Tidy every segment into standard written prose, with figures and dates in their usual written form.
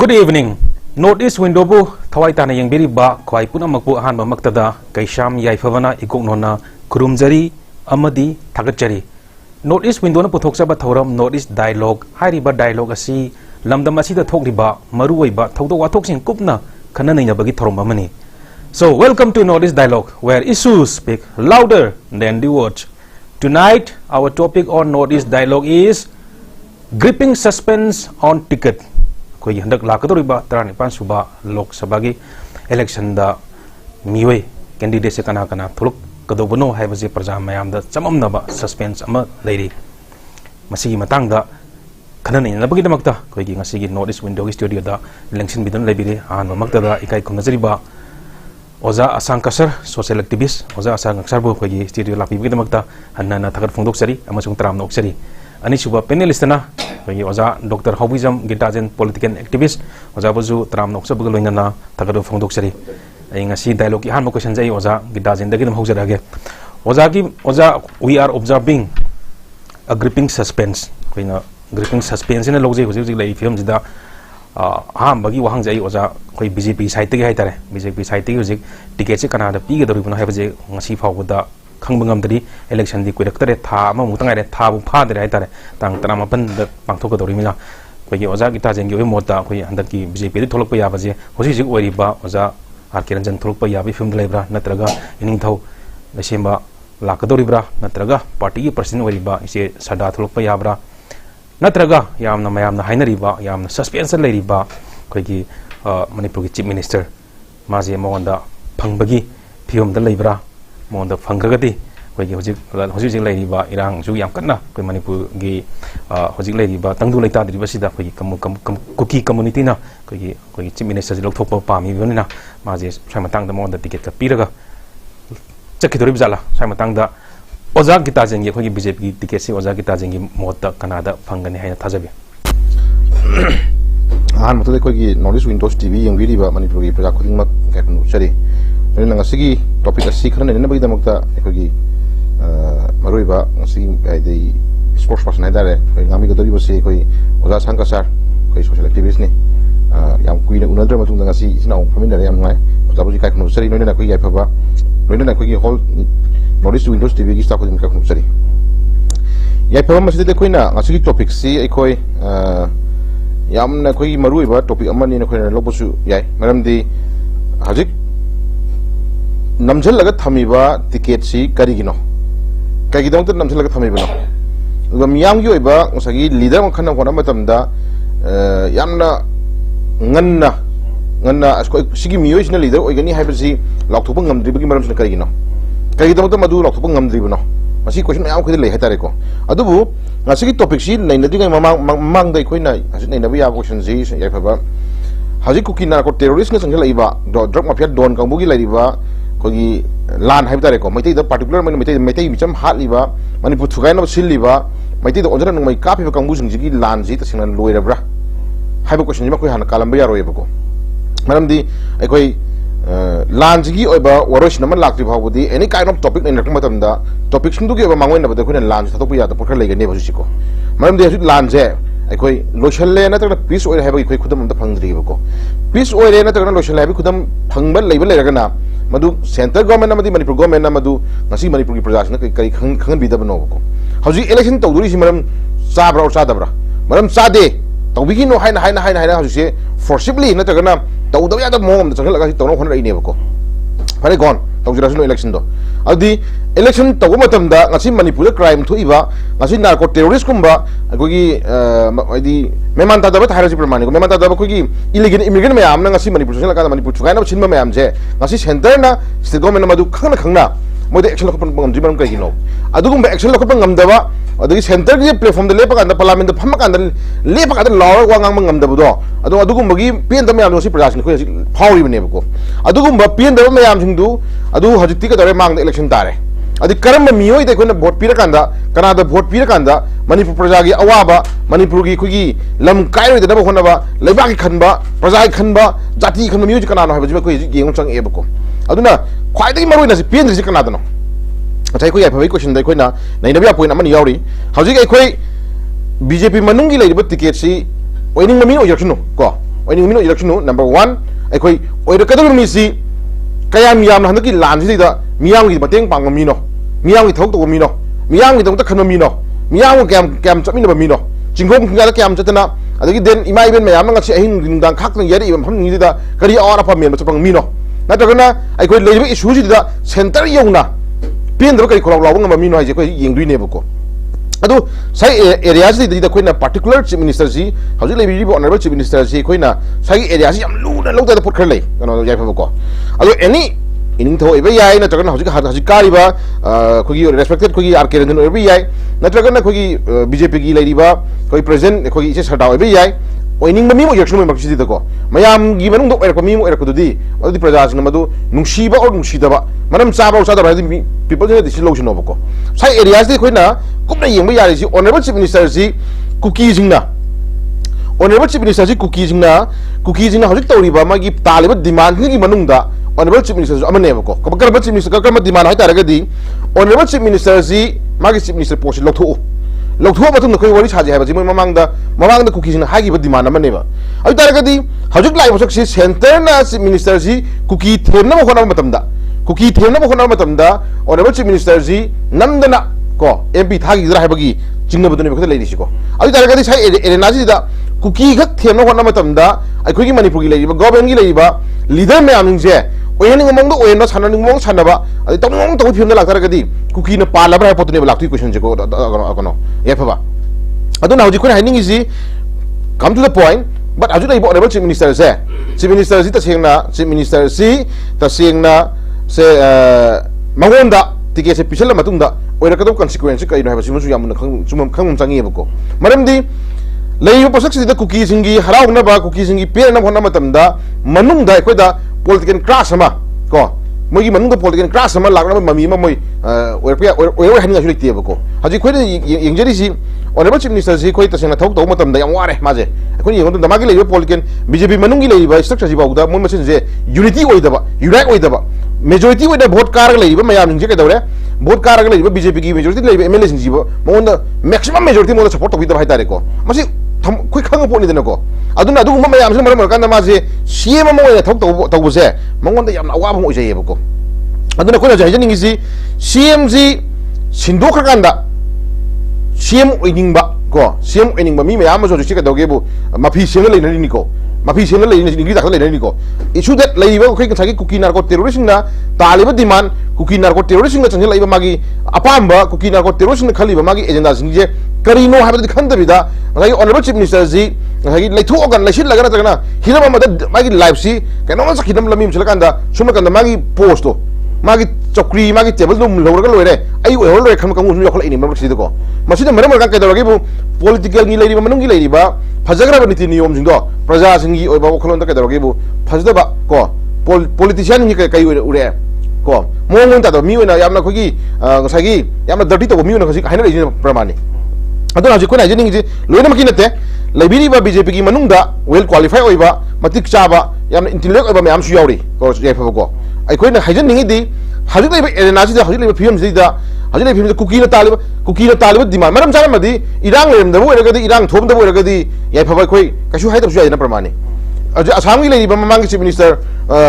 Good evening. Northeast window bu thawai tana yengbiri ba khwai punamuk bu ahan maktada kaisham yaifavana ikoknona kurumjari amadi thagachari. Northeast window na puthokchaba thoram Northeast dialogue hairiba dialogue asi lamdam asida thokriba maruoiba thawdo wathoksing kupna khananaina bagi thorom amani. So welcome to Northeast dialogue where issues speak louder than the words. Tonight our topic on Northeast dialogue is gripping suspense on ticket. कोई हंडक लाकदोरिबा 39 सुबा लोक सभा की election दा मिवे candidate से कना कना थुलुक कदोबनो हाइबजे प्रजा मयाम दा चममनबा सस्पेंस अमा लेरी मसीगी मतंग दा खनने नबगी दमकता कोई की ngasi नॉर्थ ईस्ट विंडो की स्टूडियो दा इलेक्शन बिदन लेबिरे आन मकता दा इकाई खुमजरिबा ओजा असंग कसर सोशल एक्टिविस्ट ओजा असंग अक्सर बो कोई की स्टूडियो लापीबगी दमकता हन्ना थगत फोंदोकसरी अमसुंग तराम नोकसरी अनिसुबा पैनलिस्टना कोई ओजा डॉक्टर हॉबिजम गिटाजन पॉलिटिकल एक्टिविस्ट ओजा बजु तराम नोकसबग लोइनना थगत फोंदोकसरी ngasi dialogue ki hanma question jai oza gidajen dagi dam hojarage oza we are observing a gripping suspense koina gripping suspense na loje hoji lai film jida ham bagi wahang jai oza koi BJP side te hai tare BJP side te hoji ticket se kana da pi ge doribuna hai baje ngasi phawda khangbangam dari election di koirak tare tha ma mutangai re tha bu pha de hai tare tang tana mapan da pangthok ga dorimi na koi oza gidajen gi mota koi andak ki BJP di tholok pa ya baje hoji jik ori ba oza आर्केरंजन थोलप याबी film Lebra नत्रगा इनिंगथौ लसेंबा लाकदोरिब्रा नत्रगा party की president ओरिबा इसे सदा थोलप याब्रा नत्रगा यामना मयामना हाइनरिबा यामना suspension लेरिबा कोइगी Manipur की chief minister माजे मोंदा फंगबगी film the Lebra मोंदा फंगगदी कोइगी होजिक लेरिबा इरांग जु याम कन्ना कोइ मणिपुर की होजिक लेरिबा तंगदु लेता दिरिबा सिदा कोइगी कुकी कम्युनिटी ना कोइगी चीफ मिनिस्टर जी लोकथोप पामी बनिना माजे साइमतांग द मोंदा टिकट का पीरगा चखिदोरि बजाला साइमतांग द ओजा गिताजें ये कोइगी बीजेपी की टिकट से ओजा गिताजें की मोत कनादा फंगने है थाजबे आहान मतदे कोइगी नॉर्थ ईस्ट विंडोज टीवी यंगिरिबा मणिपुर की प्रजा खुदिंगमक कैटनु चरी नंगा ngasi टॉपिक असि खरने ने बगी दमकता कोइगी मरुइबा ngasi आइदे स्पोर्ट्स पर्सन हाइदारे कोइ गामी गदोरि बसे कोइ ओजा संकसार कोइ सोशल एक्टिविस्ट ने याम कुइने उनद्र मतुंग ngasi इसना फमिनदरे याम नाय जाबुजी काय खनु सरी नोइना कोइ याफबा नोइना कोइ होल नॉर्थ ईस्ट विंडोज टीवी की स्टाफ को दिनका खनु सरी याफबा मसिदे कोइना ngasi टॉपिक सी एकोइ यामना कोइ मरुइबा टॉपिक अमनि न कोइना लोबसु याय मरमदि हजिक नमझल लगा थमीबा टिकट सी करिगिनो कगिदोंत नमझल लगा थमीबनो उगा मियाम की ओइबा ngasi लीडर मखन होना मतमदा यामना ngana sigi miyoisna leader oigani haibasi lakthopa ngamdribagi maramsna karigino kagidamata madu lakthopa ngamdribano masi question ayam khide lei hatare ko adubu ngasigi topic si nainadi ngai mamang dai khoina hasit nainabi ya question ji yaifaba haji kuki narco terrorist na sangal iba drug mafia don kangbugi laiba kogi lan haibtare ko maitai da particular maitai bicham hatliba manipur thugaina silliba maitai da onjana ngai kapi kangbu jingi lan ji tasina loirabra haiba question ji ma koi han kalamba ya royeba ko maramdi ekoi lanjigi oiba warosh naman lakti bhawdi any kind of topic in rakmatam da topic sindu ge ba mangoi na bada koina lanj thatu ya da porkha lege ne bajusiko maramdi asu lanje ekoi lochalle na ta peace oil haiba ekoi khudam da phangdri ko peace oil na ta lochalle haiba khudam phangba leiba leiraga na madu center government na madi manipur government na madu ngasi manipur ki praja na kai khangan bi da bano ko hauji election tawduri si maram sabra or sadabra maram sade tawbigi no haina hauji forcibly na ta na tawdaw ya da mom da changla ga tawno khon rai ne bako pare gon tawjira sino election do adi election tawu matam da ngasi manipur crime thu iba ngasi narco terrorist kumba agogi adi meman ta da ba thaira si pramani ko meman ta da ba kogi illegal immigrant mayam na ngasi manipur sala ka manipur chugai na chinma mayam je ngasi center na state government na madu khangna moide action lokon ngam ji man kai gino adugum ba action lokon ngam da ba adagi center ki platform da lepa kan da parliament da phama kan da lepa kan da law wa ngang ngam da budo adugum bagi pen da mayam si praja ko phawri bane ko adugum ba pen da mayam sing du adu hajiti ka dare mang da election tare adi karam miyoi da ko na vote pira kan da kana da vote pira kan da manipur praja gi awaba manipur gi kugi lam kai ro da ba hona ba leiba ki khanba praja ki khanba jati khanba miyoi kana no ha ba ji ko ji yeng chang e ba ko aduna khwai da maroi na si pen ri kana da no achai ko ya phabai question dai koina nainabia point amani yauri hauji ai koi BJP manungi leiba ticket si oining mami oyaksunu ko oining mino election number 1 aikoi oirakadam misi kayam yam na hanaki lan si da miyam gi bateng pang mino miyam gi thok to mino miyam gi dong ta khan mino miyam kam chami na mino jingom kinga kam chatana adagi den imai ben mayam nga si ahin dang khak nang yari ham ni da kari ora pa men chapang mino natragana aikoi leiba issue ji da center yongna pin do kari kola law nga mino ai je koi yengdui ne bako adu sai area ji da koina particular chief minister ji hauji leibi bo honorable chief minister ji koina sai area ji yam lu na lokta da put khar lei kano yai fa ko adu any ining tho ebe yai na tragana hauji kari ba khogi respected khogi RK Ranjan ebe yai na tragana khogi BJP gi leibi ba koi president khogi ise sardaw ebe yai oining mami mo election mo maksi da ko mayam gi manung do er ko mi mo er ko dudi adu praja sing madu nungsiba or nungsidaba manam chaba usada di people ne disi lotion obako sai area ji koina kumna yeng ba yari ji honorable chief minister ji cookie jingna honorable chief minister ji cookie jingna hojik tawri ba magi taliba demand ni manung da honorable chief minister amane bako kabakar chief minister kakar demand hai taraga di honorable chief minister ji magi chief minister post lokho matung na koi wari chaji hai ba ji moi mamang da cookie jingna hagi ba demand amane ba ai taraga di hojik lai bosok si center na chief minister ji cookie themna mo khona matam da cookie themna mo khona matam da honorable chief minister ji namdana ko MP thagi dra hai bagi chingna badune bakta leiri siko ai taraga di sai erena ji da cookie gak themna khona matam da ai khoi gi manipur gi leiri ba government gi leiri ba leader me aming je oyen ngomong do oyen na sanan ngomong sanaba ai tong ngong to phim na lak taraga di cookie na pala ba potune ba laktu question je ko akono ye phaba adu na hoji khoi haining is come to the point but aju dai honorable chief minister ji ta sengna se mangonda tike se pisal matungda oira kadam consequence kai no ha basi musu yamuna khang changi bako maramdi leiyo posak sida cookie singi harau na ba cookie singi pe na hona matamda manungda ko da political class ama ko mogi manungda political class ama lagna mami ma moi oira haninga suri bako haji ko yengjeri si honorable chief minister ji ko ta sena thok to matamda yang ware maje ko yengon da magi leiyo political BJP manungi leiba structure ji bauda mon masin je unity oidaba unite oidaba majority with the vote car leiba mayam ninje ke dawre vote car leiba BJP gi majority leiba MLA sing jibo monda maximum majority mo support to bidaba haitare ko masi khoi khang po ni dena ko aduna adu ma mayam maram kan ma je CM mo ya thok to bu se mongonda yam awa mo je yebo ko aduna ko ja hining gi CM ji sindo kha kanda CM oining ba ko CM oining ba mi mayam so ji ka dawge bu mafi seng le ni ko mafi seng le ni dak le ni ko issue that leiba ko kai cookie narco terrorist na taliba demand cookie narco terrorist na change leiba magi apamba cookie narco terrorist na khaliba magi agenda sing je karino ha ba khan da bida ngai honorable chief minister ji ngai leithu organ leishil lagana tagna hinama mad magi live si kano sa khinam lamim chalakanda sumakanda magi post to magi chokri magi table dum lawraga loire ai oi loi kham kamu yakol ini mar si ko masida maram kan kai dawagi bu political ni leiri manung gi leiri ba phajagra ba niti niyom jingdo praja singi oi ba kholon ta kai dawagi bu phajda ba ko politician ni kai ure ko mongon ta do mi na yamna khogi ngasagi yamna dirty to mi na khogi haina leiri pramani adu na ji ko na jini ji loina maki nate leibiri ba BJP gi manung da well qualify oi ba matik cha ba yamna intellect oi ba mayam su yauri ko jai fa ko ai ko na hajan ningi di hajik lai erena ji da hajik lai film ji da hajik lai film cookie na taliba demand maram chara madi irang lem da bo era gadi irang thom da bo era gadi yai fa ba khoi kashu hai da su na pramani asam gi lai ba mamang chief minister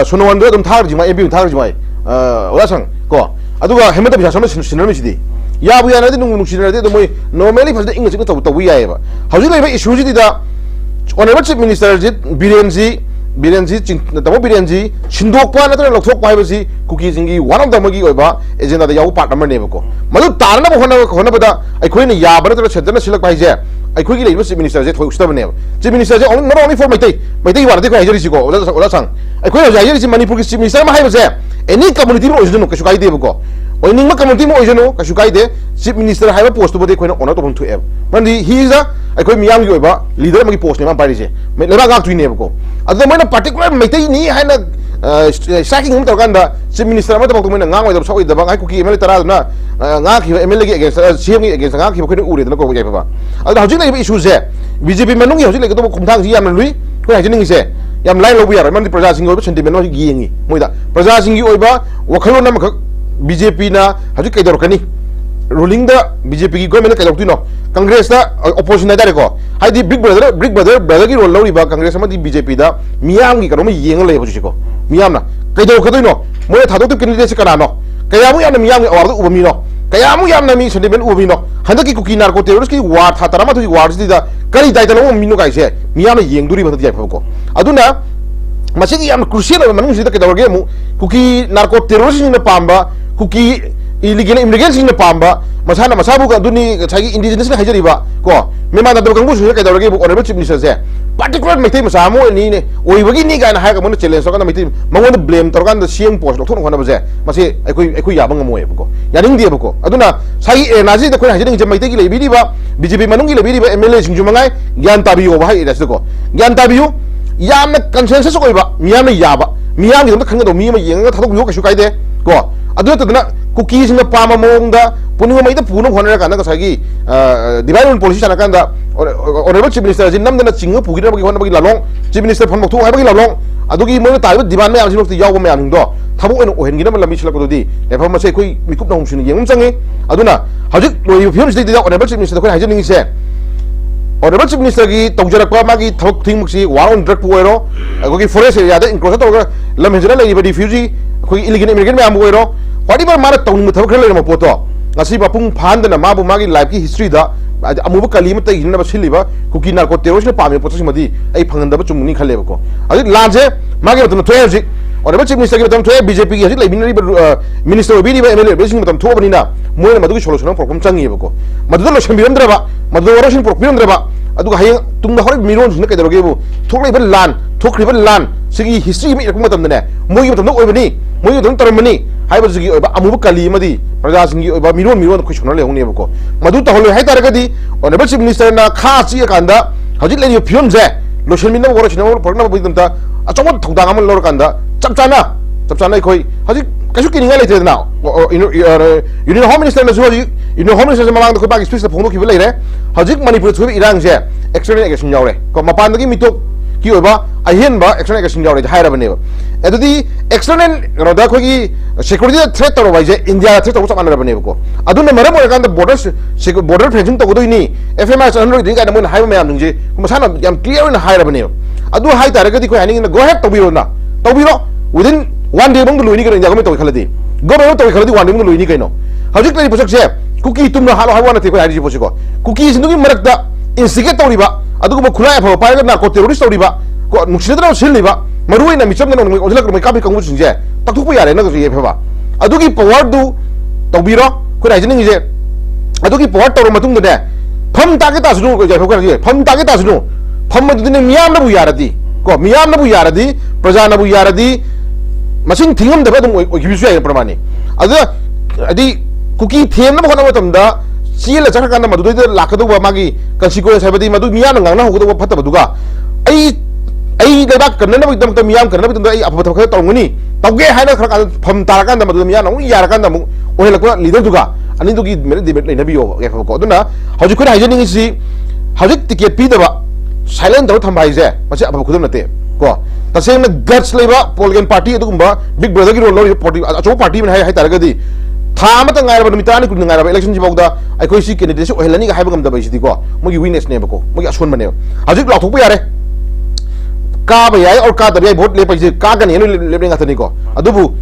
sonowan do dum thar ji ma MP thar ji mai ola sang ko aduga hemata bisa sama sinarmi ji di ya bu ya na di nung sinar di do moi normally fa da inga ji to wi ya ba hajik lai ba issue ji da honorable chief minister ji birenji tamo birenji shindokpa na lokthokpa haibasi cookie jingi one of the magi oiba agenda da yaw part number ne bako madu tarna bo hona bada aikoi ne ya bara to center silak pai je aikoi gi leiba chief minister je thoi ustab ne chief minister je not only for maitai war de ko hajari si ko ola sang aikoi ja hajari si manipur gi chief minister ma haibase any community mo ojono kashu kai de bako oining ma community mo ojono kashu kai de chief minister haiba post bo de ko ona to buntu eb mandi he is a aikoi miyam gi oiba leader magi post ne ma pai je me leba ga tu ne bako adu mo na particular maitai ni haina striking hum tawkanda chief minister ma tabok mo na ngang oi da soi da bang ai cookie MLA tara na nga ki MLA gi against CM gi against nga ki ko ne ure da ko jai pa adu hojik na issue je BJP manung gi hojik le ko khumthang ji yam lui ko ha jining se yam lai lo bu yar man di praja sing oi sentiment no gi yengi moi da praja sing gi oi ba wakhalon na mak BJP na hojik kai dor kani ruling da BJP ki government ka lokti no Congress da opposition da ko hai di big brother ki role lori ba Congress ma di BJP da miyam ki karom yeng le bosi ko miyam na kai do ka do no mo tha do candidate kana no kaya mu yam na miyam awar do ubami no kaya mu yam na mi sentiment ubami no handa ki kuki narco terrorist ki war tha tarama to ki war di da kari dai da no mi no kai se miyam na yeng duri ba di ko aduna masih yang crucial adalah mana kita kita orang mu kuki narco terrorist ni pamba kuki illegal sing pamba masana masabu kan duni sagi indigenous ni hajari ba ko memang ada orang musuh kita orang mu honorable chief minister se particular mesti masamu ni ne oi bagi ni kan hai ka mun challenge so kan mesti mangon blame tor kan siang post lokthon khona ba se masih ekoi ya bang mo e ko ya ning dia ko aduna sagi nazi da ko hajari ni mai te ki lebi ba BJP manung ki lebi ba MLA sing jumangai gyan tabi ko ba hai das ko gyan tabi yamna consensus ko iba miyamna yaba miyam gi khanga do mi ma yenga thadok yo ka shu kaide ko adu tadna cookie sing pama monga puninga mai da punong honera kana ka sagi divine policy sana kanda honorable chief minister jin namdana chinga pugina bagi honna bagi lalong chief minister phon moktu bagi lalong adu gi mo ta divan me amsi nokti yaw me aming do thabu en ohen gi na lami chila ko di le pham ma se koi mikup na hum shin yengum changi aduna hajik loi film state da honorable chief minister ko hajin ngi se honorable chief minister ki tawjarak pa magi thok thing muksi war on drug puero ko ki forest area da include to lam hejra le ba refugee ko illegal immigrant me am puero whatever mara tawning thok khale ma poto ngasi ba pung phan da ma bu magi life ki history da amuba kalima ta hinna ba siliba ko ki narco terrorist pa me poto simadi ai phangan da ba chumni khale ba ko adi lanje magi to to ji honorable chief minister ki tam to BJP ki hajik lai minister bi ba MLA be sing tam to bani na mo na madu ki solution problem changi ba ko madu lo shambiram dra ba madu warashin problem dra ba aduga hayang tungda hore miron sune kai daroge bu thokrai ban lan thokri ban lan sigi history mi rakuma tam ne moyi tam no oibani moyi tam taramani haiba sigi oiba amubu kali madi praja singi oiba miron ko shona le hone ko madu ta hole hai taragadi honorable chief minister na kha chi kanda hajik le phiom je lotion min na woro china porna bu tam ta achong thongda ngam lor kanda chapchana khoi hajik kasu kininga le te na union home minister na suji union home minister mamang ko bag space la phongdo ki le re hajik manipur thubi irang je external aggression yaure ko mapan da ki mitok ki oba ahen ba external aggression yaure haira bane ba edudi external roda ko ki security threat to ba je india threat to samana bane ko aduna maram ore kan border fencing to go ni fmi 100 din ga mun haiba mayam nje ko masana yam clear na haira bane adu hai tare ga di ko haning na go ahead to biro na to biro within one day bang luini kan india ko to khaladi go ba to khaladi one day bang luini kai no hajik lai posak se cookie tumna halo hawana te ko hari posi ko cookie sindu ki marak da instigate to riba adu ko khula fa pa ga na ko terrorist to riba ko nuksidra silliba marui na micham na no ojla ko mai kabi kangu sinje taktu pu yare na ko ye fa adu ki power du to biro ko rai jini je adu ki power to matung de pham ta ke ta sunu ko je fa ko pham ta ke ta sunu pham du ne miyam na bu yaradi ko miyam na bu yaradi praja na bu yaradi masing thingam da ba dum o gibisu ya pramani adi cookie them na khona matam da sila chaka kan madu de lakadu ba magi consequence habadi madu miya na ngana hugo phatta baduga ai da ba kan na bidam tam yam kan na bidam ai apa thok ta nguni tawge haina khara kan pham tar kan da madu miya na ngi yar kan da mu o hela ko leader duga ani dugi mere debate lai na biyo ya ko duna haju ko hajani si haju ticket pi da ba silent da thambai je mase apa khudum na te ko taseng na guts leba political party adugumba big brother ki role party acho party men hai taragadi thama ta ngai ba mitani kun ngai ba election ji bawda ai koi si candidate o helani ga hai bagam da bai si ko mogi weakness ne ba ko mogi asun bane hajik lok thuk pa yare ka ba yai or ka da yai vote le pa ji ka ga ne le nga tani ko adubu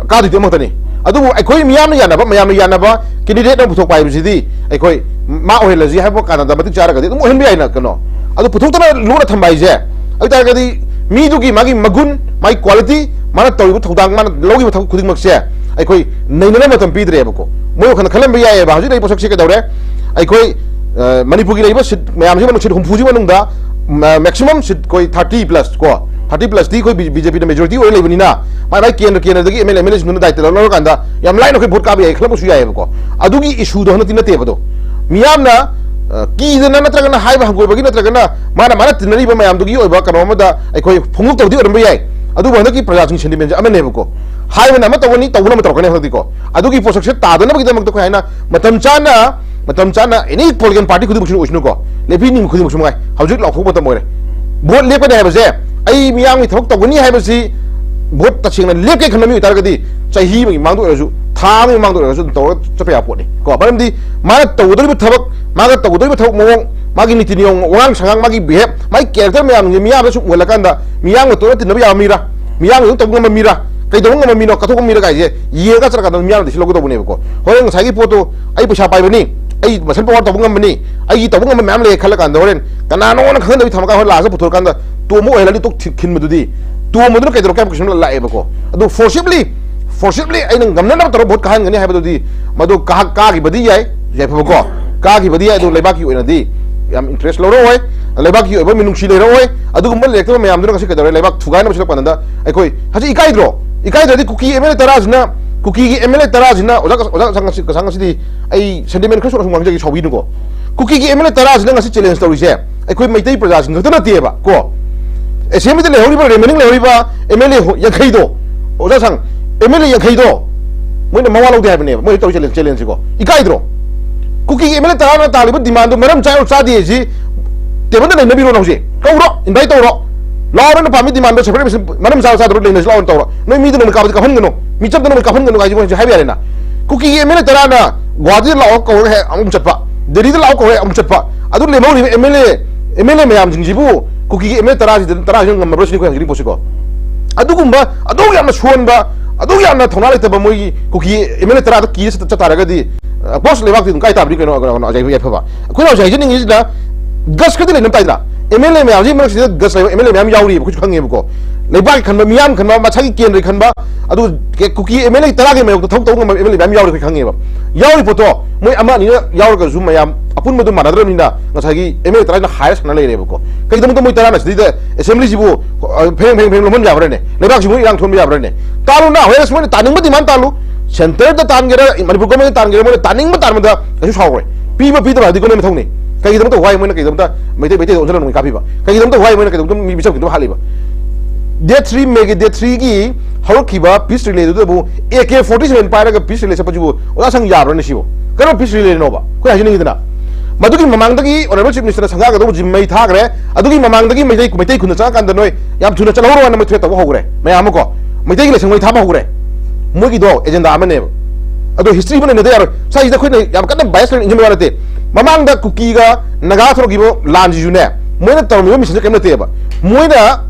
ka du te mo tani adubu ai koi miyam na yana ba candidate na puthok pai bi di ai koi ma o helaji hai bo ka da matik chara ga di mo hen bi ai na kano adu puthok ta lu na thambai je ai ta ga di mi du ki magi magun mai quality mana tawi thodang mana logi thok khuding mak se ai koi nei na matam pi dre ba ko mo khana khalam bi ya ba haju dai posak se ka dawre ai koi manipur ki leiba sit mayam ji man sit hum fuji manung da maximum sit koi 30 plus ko 30 plus di koi BJP na majority oi leibani na mai ken dagi MLA sun dai tela lo kan da yam line koi vote ka bi ai khlam su ya ba ko adugi issue do na tin na te ba do miyam na ki na natra na hai ba hangoi ba ki natra na mana tinari ba mayam dugi oi ba kan ma da ai koi phunguk to di or ba yai adu ba ki praja chung sentiment ja amane ba ko hai ba na ma to ni to na ma to kan ha di ko adugi posak se ta da na ba ki da mak to kai na matam chana any political party kudu mushnu usnu ko lepi ni kudu mushnu ngai hawjik lok thok matam moire vote lepa ne ha ba se ai miyang mi thok to ni ha ba si vote ta ching na lep ke khana mi tar ga di chahi mi mang do ju था मांग तौर चपया pony को मरमदी माना तौदरिब थबक मागा तौदरिब थबक मोंग मागी नीति नियम वांग संगांग मागी बिहेव मागी कैरेक्टर मैम मियाम सु मोलकांदा मियाम तो तिनब यामीरा मियाम तो तब मीरा कई दौंग मीनो कथोक मीरा गाइजे ये का चरका मियाम दिस लोग तबने को होरें सागी पोतो आई पैसा पाइबनी आई मसल पावर तब ngam ni ai tब ngam ma'am ले खल कांदा होरें कनानो न खन दबि थमका हो लाज पुथोर कांदा तो मो हेलाली तो खिन मदुदी तो मदुन कई दरो कैम किसम लाए बको अदु forcibly ai nang gamna na taro bot kahan ngani haibadu madu ka gi badi yai jai pho ko ka gi badi yai do leba ki oina di yam interest lo roi leba ki oba minung shi le roi adu gumbal lekto me amdu ngasi kadare leba thugai na bisak pananda ai koi haji ikai dro di cookie ml taraz na cookie gi ml taraz na oja sang di ai sentiment khso sung gi chobi nugo cookie gi ml taraz na ngasi challenge story se ai koi maitai praja sing ta na tie ba ko asemi de le hori ba remaining le hori ba ml yakhai do oja sang MLA yakhai do moina mawa lo de habne moi to challenge ko ikai dro cookie MLA tarana talib demand do maram chai sa di ji tebon de nabi ro no ji ko ro invite to ro law ro na pami demand do separate maram sa do le law to ro noi mi do ka ka phan gano mi chap do ka phan gano ga ji mo hai na cookie MLA tarana gwadi law ko he am chatpa deri de law ko he am chatpa adu le mo MLA me am jing ji bu cookie MLA tara jing ngam ro sini ko ngiri posiko adu gumba adu ya ma suon ba adu ya na thona leta ba moi cookie MLA tara da ki sa tara di boss le wak ti kai ta bri ko no ajai ya phaba ko no jai jing is da gas ka de nam tai da MLA me aji ma si gas MLA me am yauri ko khang nge ko le ba khan ba miyam khan ba ma chagi ken ri khan ba adu ke cookie MLA tara ge me ko thong thong MLA me am yauri ko khang nge ba yauri photo moi ama ni yaur ga zoom mayam apun madu manadra ni na ngasagi MLA tara na higher sana le re ko kai dum to moi tara na si de assembly ji bu pheng lo mon ya bre ne le ba ji moi yang thon ya bre ne talu na hoye smo taning madi man talu center da tan gera manipur ko me tan gera mo taning ma tan ma da asu saw pi ma pi da di ko ne thong ne kai dum to hoye mo ne kai dum ta mete on jana no ka pi ba kai dum to hoye mo ne kai dum mi bisab kin hali ba day 3 mega day 3 gi hau ki ba peace relay do bu AK47 pa ra ga peace relay sa pa ju oda sang ya ro ne si bo karo peace relay no ba ko ya jini dina madugi mamang dagi honorable chief minister sanga ga do jim mai tha gre adugi mamang dagi mai kun cha kan da noi yam thuna chalo ro na mai thwe ta ho gre mai am ko mai dagi le sang mai tha ba ho gre mo gi do agenda amane ado history bane ne da yar sai da khoi ne yam kan bias le ingem wa te mamang da cookie ga naga thro gi bo lan ji ju ne moi na taw mi mission kem na te ba moi na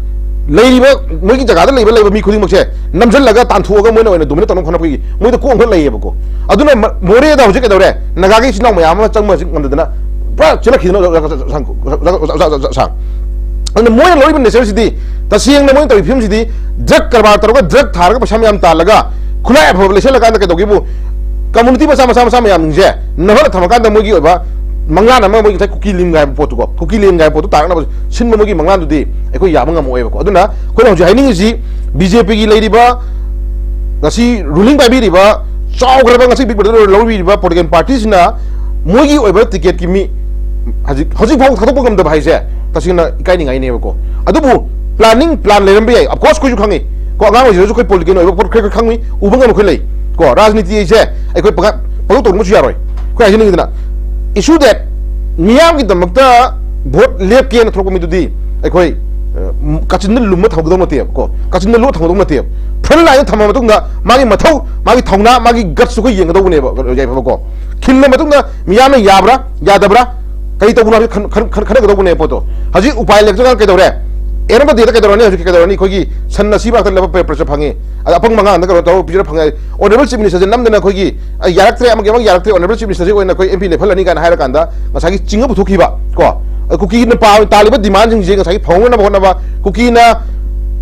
leiba moi gi jaga da leiba mi khuding mak che namjal laga tan thu ga moi na dumne tan khona gi moi da ko ngol leiba ko aduna more da huje ke dore naga gi sinau mayam ma chang ma sing ngam da na pra chela khidno sang and moi na loi bin necessity ta siang na moi ta film sidi drug karbar tar ga drug thar ga pasam yam ta laga khulai population laga na ke dogi bu community ma sama yam je na hol thamakan da moi gi ba manglan na moi gi cookie lim ga potu ko cookie lim ga potu tar na sin mo gi manglan du di ai ko ya ngam mo e ko aduna ko na je haining ji BJP gi lei ba ngasi ruling by bi ba chaw graba ngasi big brother lo bi ba political parties na moi gi oiba ticket ki mi haji phau thadok ngam da bhai se tasina ikai ni ngai ne ko adubu plan le rambe of course ko ju khangi ko ngang oi ju ko political oiba por khre khangmi ubang ngam khoi lei ko rajniti se ai ko pa to mu chu yaroi ko ai ni dina issue that miyam ki damakta vote lep ke na thro ko mi du di ai koi kachin lum ma thog do ma te ko kachin lu thog do ma te phal la thama ma tung da magi mathau magi thongna magi guts ko yeng do ne ba jai ba ko khilna ma tung da miyam yabra yadabra kai to guna khana do ne poto haji upai lek jang ke do re एरम तो देता के दौरान है के दौरान कोई की सन्ना सीबा तक लेवल पे प्रेशर फंगे अपंग मंगा अंदर तो पिजर फंगे ऑनरेबल चीफ मिनिस्टर नम देना कोई की यारक्ट्रे अमगे मंग यारक्ट्रे ऑनरेबल चीफ मिनिस्टर कोई ना कोई एमपी लेवल नहीं का हायर कांदा ngसागी चिंग बुथुखिबा को कुकी ने पा तालिब डिमांड जिंग जे ngसागी फंग ना बहना बा कुकी ना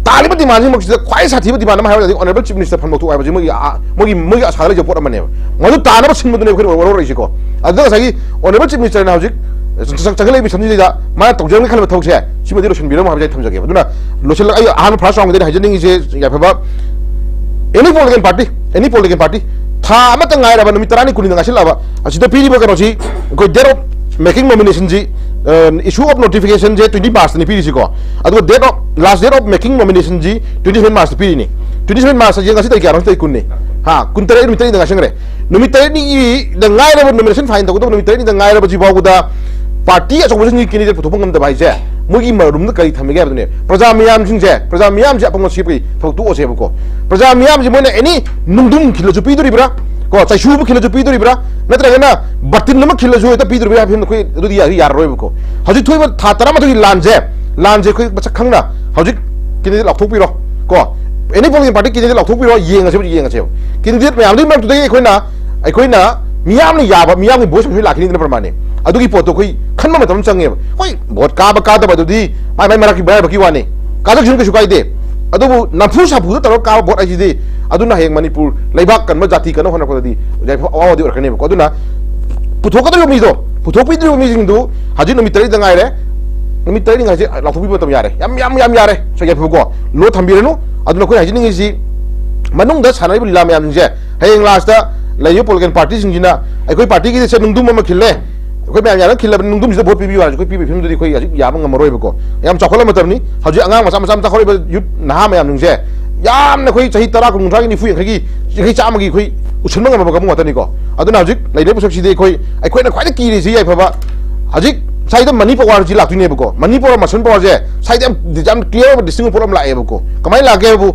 तालिब डिमांड जिंग मक्सिदा क्वाइ साथि डिमांड मा हायर ऑनरेबल चीफ मिनिस्टर फंग तो आबा जिमगी मोगी आसाले जो पोट मने मदु ताना सिन मदु ने खरि वरो रइसि को अदो ngसागी ऑनरेबल चीफ मिनिस्टर ना हजिक चंगले भी समझी दा मा तौजंग खल थौसे सिमदि रोशन बिरम हाबजाय थमजगे दुना लोसल आई आहान फर्स्ट राउंड दे हाइजनिंग जे याफबा एनी पॉलिटिकल पार्टी था अमत ngai raba numi tarani kuning ngasil laba asida piri ba kano si ko date of making nomination ji issue of notification je 20 March ni piri si ko adu date of last date of making nomination ji 27 March piri ni 27 March je ngasi tai kyaron tai kunni ha kuntare numi tai ngasang re numi tai ni da ngai raba nomination fine to numi tai ni da ngai raba ji bagu da party achobajin ni candidate photo ngam da bai je mogi marum da kai thamige abne praja miyam jing je praja miyam je apang sipi photo ose ko praja miyam je moina any nungdum khilo ju pi duri bra ko chai shu bu khila ju pi dori bra natra gana batin nama khila ju ta pi dori bra phim khoi du ya yar roi ko hajik thoi ba tha tara ma thoi lanje khoi ba khang na hajik kini lok thok pi ro ko any political party kini lok thok pi ro yeng ase kini dit ma yam ma tu dei khoi na miyam ni ya ba miyam ni boys khoi la kini na permane adugi poto khoi khan ma matam change khoi bot ka ba du di mai mara ki ba ki wani ka dak jun ke sukai de adubu nafu sapu ta ka bot ai di aduna heng manipur leibak kan ma jati kan hona ko di jai awa di orkane ko aduna puthok ka mi do puthok pi do mi jing du haji no mi tari da ngai re no mi tari ngai je la thu pi batam yare yam yare so ge ko lo thambi re no aduna ko haji ni ji manung da sanai bu lam yam je heng last da leyo political party jing jina ai koi party ki se nungdum ma khille koi ba yara khille nungdum je bot pi wa koi pi phim du koi ya ba ngam roi ko yam chakhola matam ni haji angang ma ta khori ba yut na ma yam nung je yam na khoi chahi tara kun thagi ni fu khagi khagi chama gi khoi usun manga ba kamu atani ko aduna hajik leile pusok si de khoi ai khoi na khwai ki ri si ai phaba hajik sai da mani pawar ji laktu ne ba ko mani pawar masun pawar je sai da jam clear ba distinct problem la e ba ko kamai la ge bu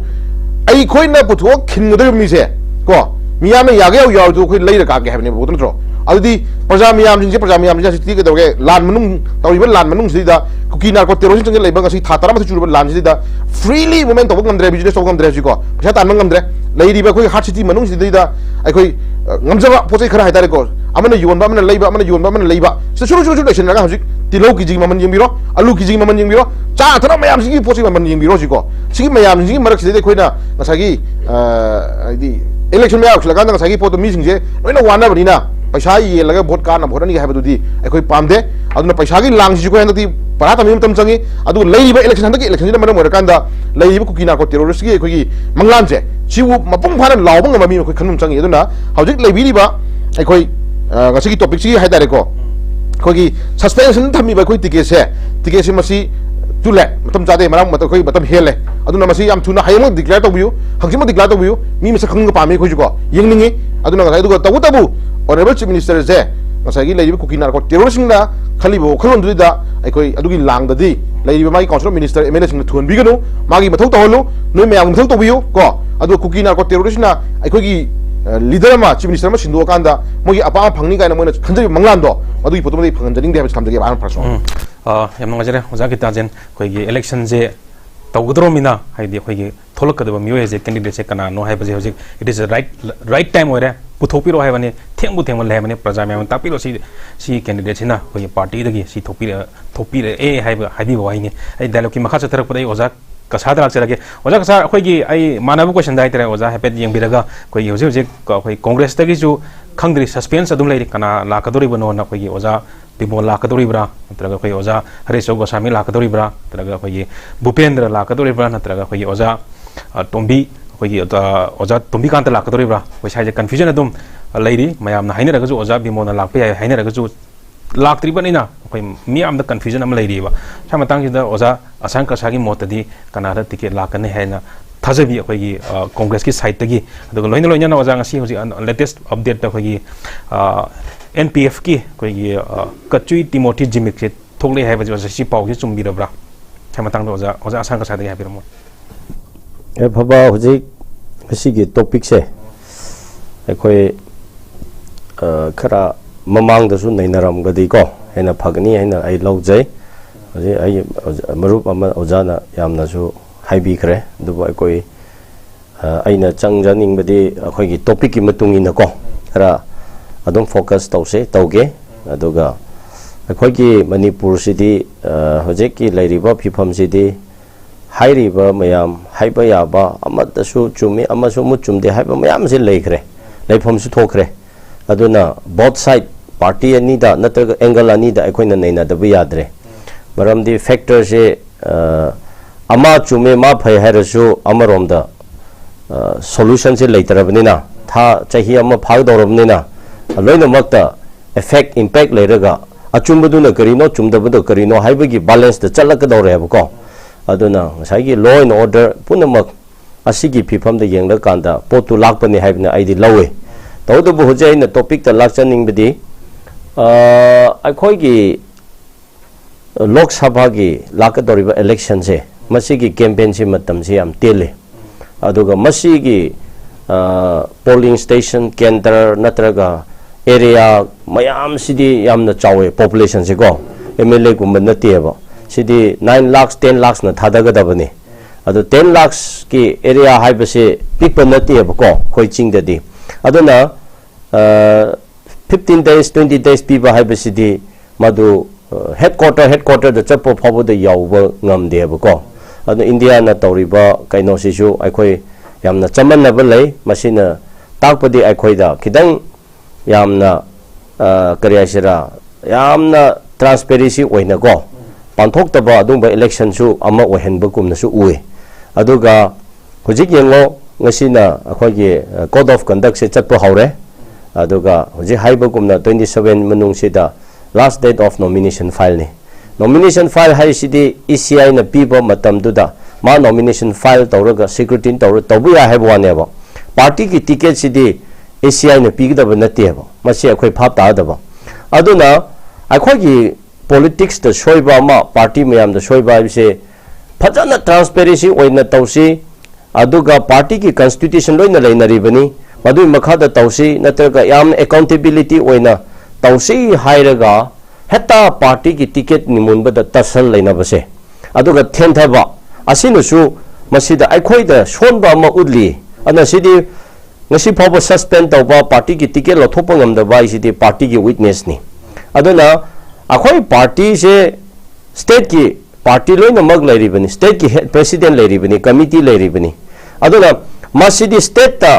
ai khoi na puthok khin de mi se ko miyam ya ge yaw du khoi leira ka ge ha ne ba tro adudi praja miyam jing praja miyam ja ti ge do ge lan manung tawi ba lan manung si da kuki na ko terrorism jing leiba ga si tha tara ma chu ba lan si da freely movement of ngam dre business of ngam dre si ko pha tan ngam dre leiri ba khoi hard city manung si da ai khoi ngam ja ba pochai khara hai tare ko amana yon ba amana leiba amana yon ba amana leiba se shuru lection ga hajik tilo ki jing maman jing biro alu ki jing maman jing biro cha thara mayam si pochai maman jing biro si ko si mayam jing marak si de khoi na ngasagi di election me out la kan ngasagi poto mi jing je loina wana bani na paisa ye laga vote ka na vote ni ha di ai khoi pamde aduna paisa gi lang si ko hen di para tamim tam changi adu leiba election handaki election ni manam kan da leiba ku kina ko terrorist gi khoi gi manglan je siwu mapung phana lawbang ma mi khoi khanum changi aduna hawjik leibi ri ba ai khoi ngasigi topic si hai dare ko khoi gi suspension thami ba khoi ticket se masi tule matam jade maram matam khoi matam hele aduna masi yam thuna hayam declare to biu hangsim declare to biu mi misa khang pa mi khoi ju ko yengningi aduna ngai du ko tabu honorable chief minister je ngasagi leiba ku kina ko terrorist na khali bo khalon du da ai khoi adugi lang da di leiba mai council minister mla sing thun bi ganu magi mathau to holu noi mayam mathau to biu ko adu ku kina ko terrorist na ai khoi gi leader ma chief minister ma sindu kan da mogi apa phangni kai na moina khanjai manglan do adugi photo mai phangan jading de ha samjage ba praso yam ngajare oja ki tajen khoi gi election je tawgdro mina haidi khoi gi tholak kadaba miyo je candidate se kana no hai baje hojik it is a right time ore puthopiro hai bani thengbu thengmal hai bani praja me tapiro si candidate sina khoi party dagi si thopire e hai ba habi wai ni ai dialogue ki makha chatharak padai oja kasada lak charage oja kasa khoi gi ai manabu question dai tere oja hepet yeng biraga khoi hojik khoi congress tagi ju khangdri suspense adum lai kana la kadori bano na khoi gi oja Bimol lakadori bra, natraga khoi oja Harisho Goswami lakadori bra, natraga khoi Bhupendra lakadori bra, natraga khoi oja Tombi khoi oja Tombi kanta lakadori bra, khoi sai confusion adum lairi mayam na haina raga ju oja Bimol na lakpe haina raga ju lakri ba nina khoi miyam da confusion am lairi ba samatang ji da oja asang kasagi motadi kanada ticket lakane haina thajabi khoi congress ki side tagi adugo loina na oja ngasi hoji latest update ta khoi NPF ki koi kachui Timothy Jimik se thokle hai baje si pau ki chumbi rabra chamatang do oja asang ka sa de ha birmo e phaba hoji si gi topic se koi khara mamang da su nainaram ga dei ko hena phagni hena ai laujai hoji ai marup ama ojana yamna su haibi khre du koi aina changjaning badi khoi gi topic ki matung ina ko khara adum focus tause tauge aduga akhoi ki manipur city hojek ki lairiba phifam city hairiba mayam haiba yaba amata su chumi amasu mu chumde haiba mayam se leikre leifam su thokre aduna both side party ani da natraga angle ani da akhoi na naina da bu yadre maram di factor se ama chume ma phai harasu amarom da solution se leitarabnina tha chahi ama phag dorabnina loina makta effect impact leiraga achumbaduna karino chumdabadu karino haibagi balance da chalaka dore ko aduna ngasai law and order punamak asigi phifam da yengla kanda potu lakpani haibna aidi lawe tawdu bu hojai na topic ta lakchaning bidi akhoi gi lok sabha gi lakadoriba election se masigi campaign se matam se am tele aduga masigi polling station kendra natraga area mayam sidi yamna chawe population se go MLA gumba natiyeba sidi 9 lakhs 10 lakhs na thadagadabani adu 10 lakhs ki area haibase pikpa natiyeba ko khoi chingdadi aduna 15 days 20 days piba haibasidi madu headquarter da chapo phabu da yawba ngamdeba ko adu India na tawriba kaino sisu aikhoi yamna chamanna balai masina takpadi aikhoi da kidang yamna karyasira yamna transparency oina go panthok taba adumba election su ama ohenba kumna su uwe aduga hujik yengo ngasina akhogi code of conduct se chatpo haure aduga hujik haiba kumna 27 manung sida last date of nomination file ni nomination file hai sidi ECI na piba matam duda ma nomination file tawraga security tawra tabu ya haiba waneba party ki ticket sidi ECI na pigdaba nateba masi akhoi phap ta daba aduna akhoi politics da soiba ma party mayam da soiba bise phajana transparency oina tawsi aduga party ki constitution loina leinari bani madu makha da tawsi natraga yam accountability oina tawsi hairaga heta party ki ticket nimunba da tasal leina base aduga thenthaba asinusu masida akhoi da sonba ma udli ana sidi ngasi phoba suspend tawba party ki ticket lo thopa ngamda ba sidi party ki witness ni aduna akhoi party se state ki party loina mag lairi bani state ki head president lairi bani committee lairi bani aduna masidi state ta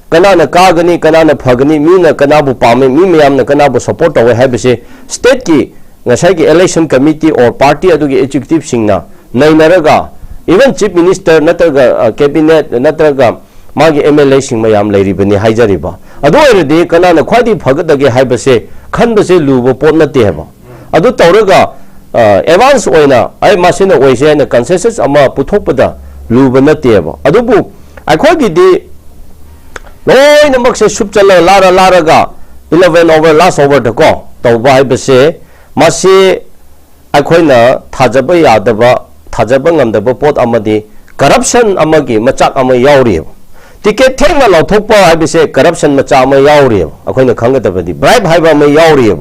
kanana kagani kanana phagani mina kanabu pame mi mayamna kanabu support tawe habise state ki ngasai ki election committee or party adugi executive singna nainaraga even chief minister natraga cabinet natraga magi MLA sing mayam lairi bani haijariba adu eredi kanana khwadi phagadage haibase khanbase lubo pot na te haba adu tawraga advance oina ai masina oise na consensus ama puthokpada luba na te haba adubu akhoi di loina makse subchala lara 11 over last over the ko tawba haibase masi akhoi na thajaba yadaba thajaba ngamdaba pot amadi corruption amagi machak ama yauri ticket thengna lo thokpa haibase corruption macha ama yauri akhoi na khangadabadi bribe haiba ama yauri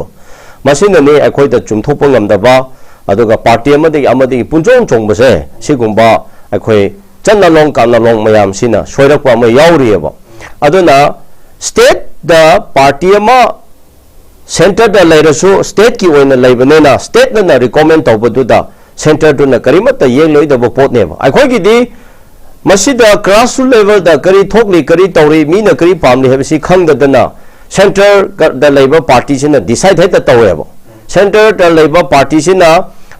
masina ni akhoi da chumthokpa ngamdaba aduga party amadi punjong chongbase sigumba akhoi chanalong kanalong mayam sina soirakpa ama yauri aduna state da party ama center da lairasu state ki oina laibanena state na recommend tawbadu da center tu na karimata yengloi da pot ne akhoi gi di masida grassroots level da kari thokli kari tawri mi na kari pamli habisi khangdadana center da labor party sina decide heta taweba center da labor party sina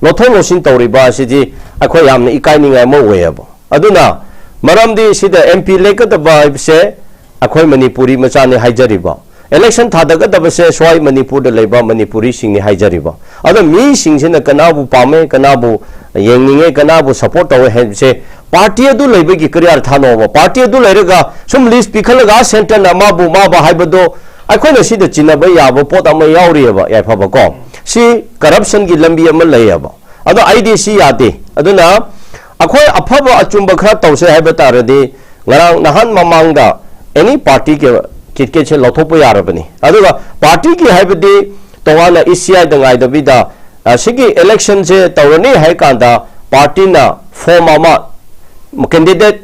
lothong losin tawri ba siji akhoi yamna ikaininga mo weba aduna maramdi sida MP lekada ba se akhoi manipuri machani haijariba election thadaga dabase swai manipur da laiba manipuri singni haijariba ada mi singsina kanabu pame kanabu yengninge kanabu support tawe he party adu laiba gi career thano party adu lairaga sum list pikhalaga center na mabu ma ba haibado akhoi na sida chinaba yaba pot ama yauriyaba yaifaba ko si corruption gi lambi ama layaba ado IDC yate aduna akhoi afaba achumba khara tawse haibata rade ngarang nahan mamangda any party ke kitke che lothopa yarabani aduga party ki haibadi tawana ECI dangai dabida sigi election je tawrani haikanda party na form ama candidate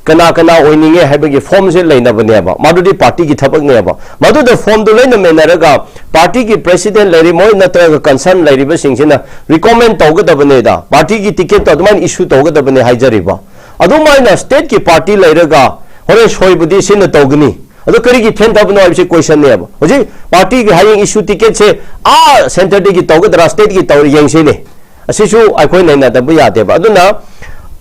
kana oininge haibagi form je leina baneba madudi party ki thapak neba madu the form do leina menaraga party ki president leri moi natra concern leri ba singsina recommend tawga dabane da party ki ticket to adman issue tawga dabane haijariba adumaina state ki party leiraga hore soibudi sin tawgni ado kari ki then tabno abse question ne aba hoji party ki haying issue ticket se center ki tawga dra state ki tawri yengse ne asisu akhoi naina da bu yade ba aduna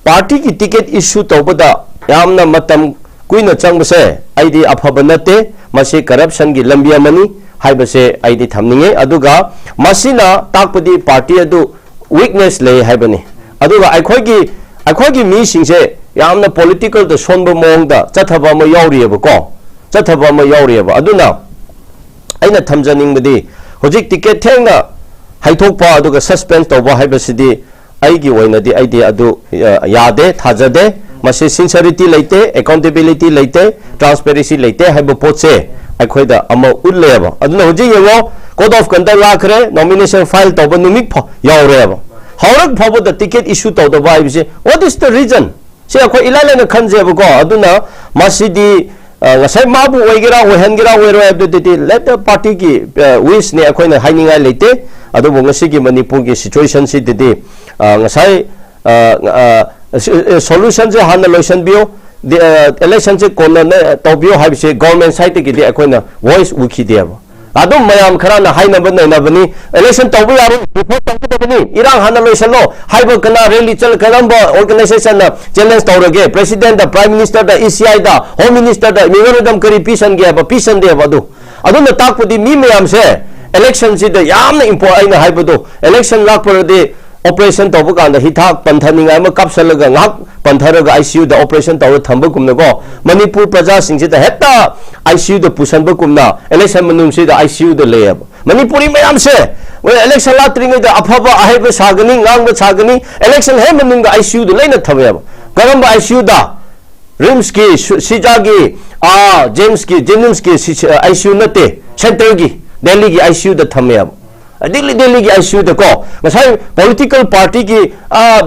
party ki ticket issue tawbada yamna matam kuina changbase aidi afaba nate masi corruption gi lambi amani haibase aidi thamninge aduga masina takpadi party adu weakness le haibani aduga akhoi gi mi singse yamna political da sonba mongda chathaba ma yauriyeba ko chathaba ma yauriyeba aduna aina thamjaning badi hojik ticket thengna haithokpa aduga suspend toba haibasidi aigi oinadi aidi adu yade thajade मसे sincerity लेते accountability लेते transparency लेते है पोचे अखोइदा अमा उल्लेबा अदुना हुजी यंगो कोड ऑफ कंडक्ट लाखरे नॉमिनेशन फाइल तब नुमिक यावरेबा हौरक फाबो टिकेट इशू तौदबा हाइबसे व्हाट इज द रीजन से अखो इलालेन खनजेबको अदुना मसिदी ngasai mabu oigera ohengira oiro abditi let the party ki wish ne akoina haininga leite adu ngasi ki manipur ki situation si didi ngasai solution je han solution bio the election je kona ne tobio haibse government side ki akoina voice ukhi deba adu mayam khara na haina ban na bani election tobu yaru before tobu bani irang han solution lo haiba kana rally chal karamba organization na challenge tawrage president the prime minister the ECI da home minister da memorandum kari pisan ge ba pisan de ba adu na takpudi mi mayam se election si da yamna important na haiba do election lak par de operation tobu kan da hithak panthaninga ma kapsalaga ngak pantharaga ICU da operation taw thamba kumna go manipur praja sing si da hetta ICU da pusan ba kumna election manum si da ICU da leyab manipuri mayam se election la tringa da afaba ahaiba sagani ngang ba sagani election he manung da ICU da leina thabab garam ba ICU da rims ki sijagi james ki jenims ki ICU nate center gi delhi gi ICU da thamyab Delhi ki ICU de ko ngasai political party ki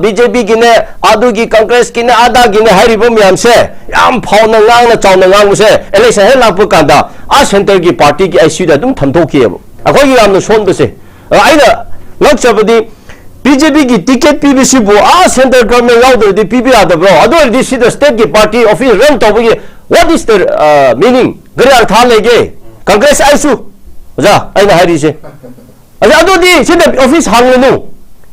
BJP ki ne adu ki Congress ki ne ada ki ne hari bom yam se yam phau na ngang na chaw na ngang se election he lak pu kan da center ki party ki ICU da dum thamthok ki akoi ki yam na son ba se aina lak chabadi BJP ki ticket PBC bu center government yaw de PB ada bro adu this is the state ki party office run to bi what is the meaning gari artha lege Congress ICU ja aina hari se अदुदी सिद office हांगनु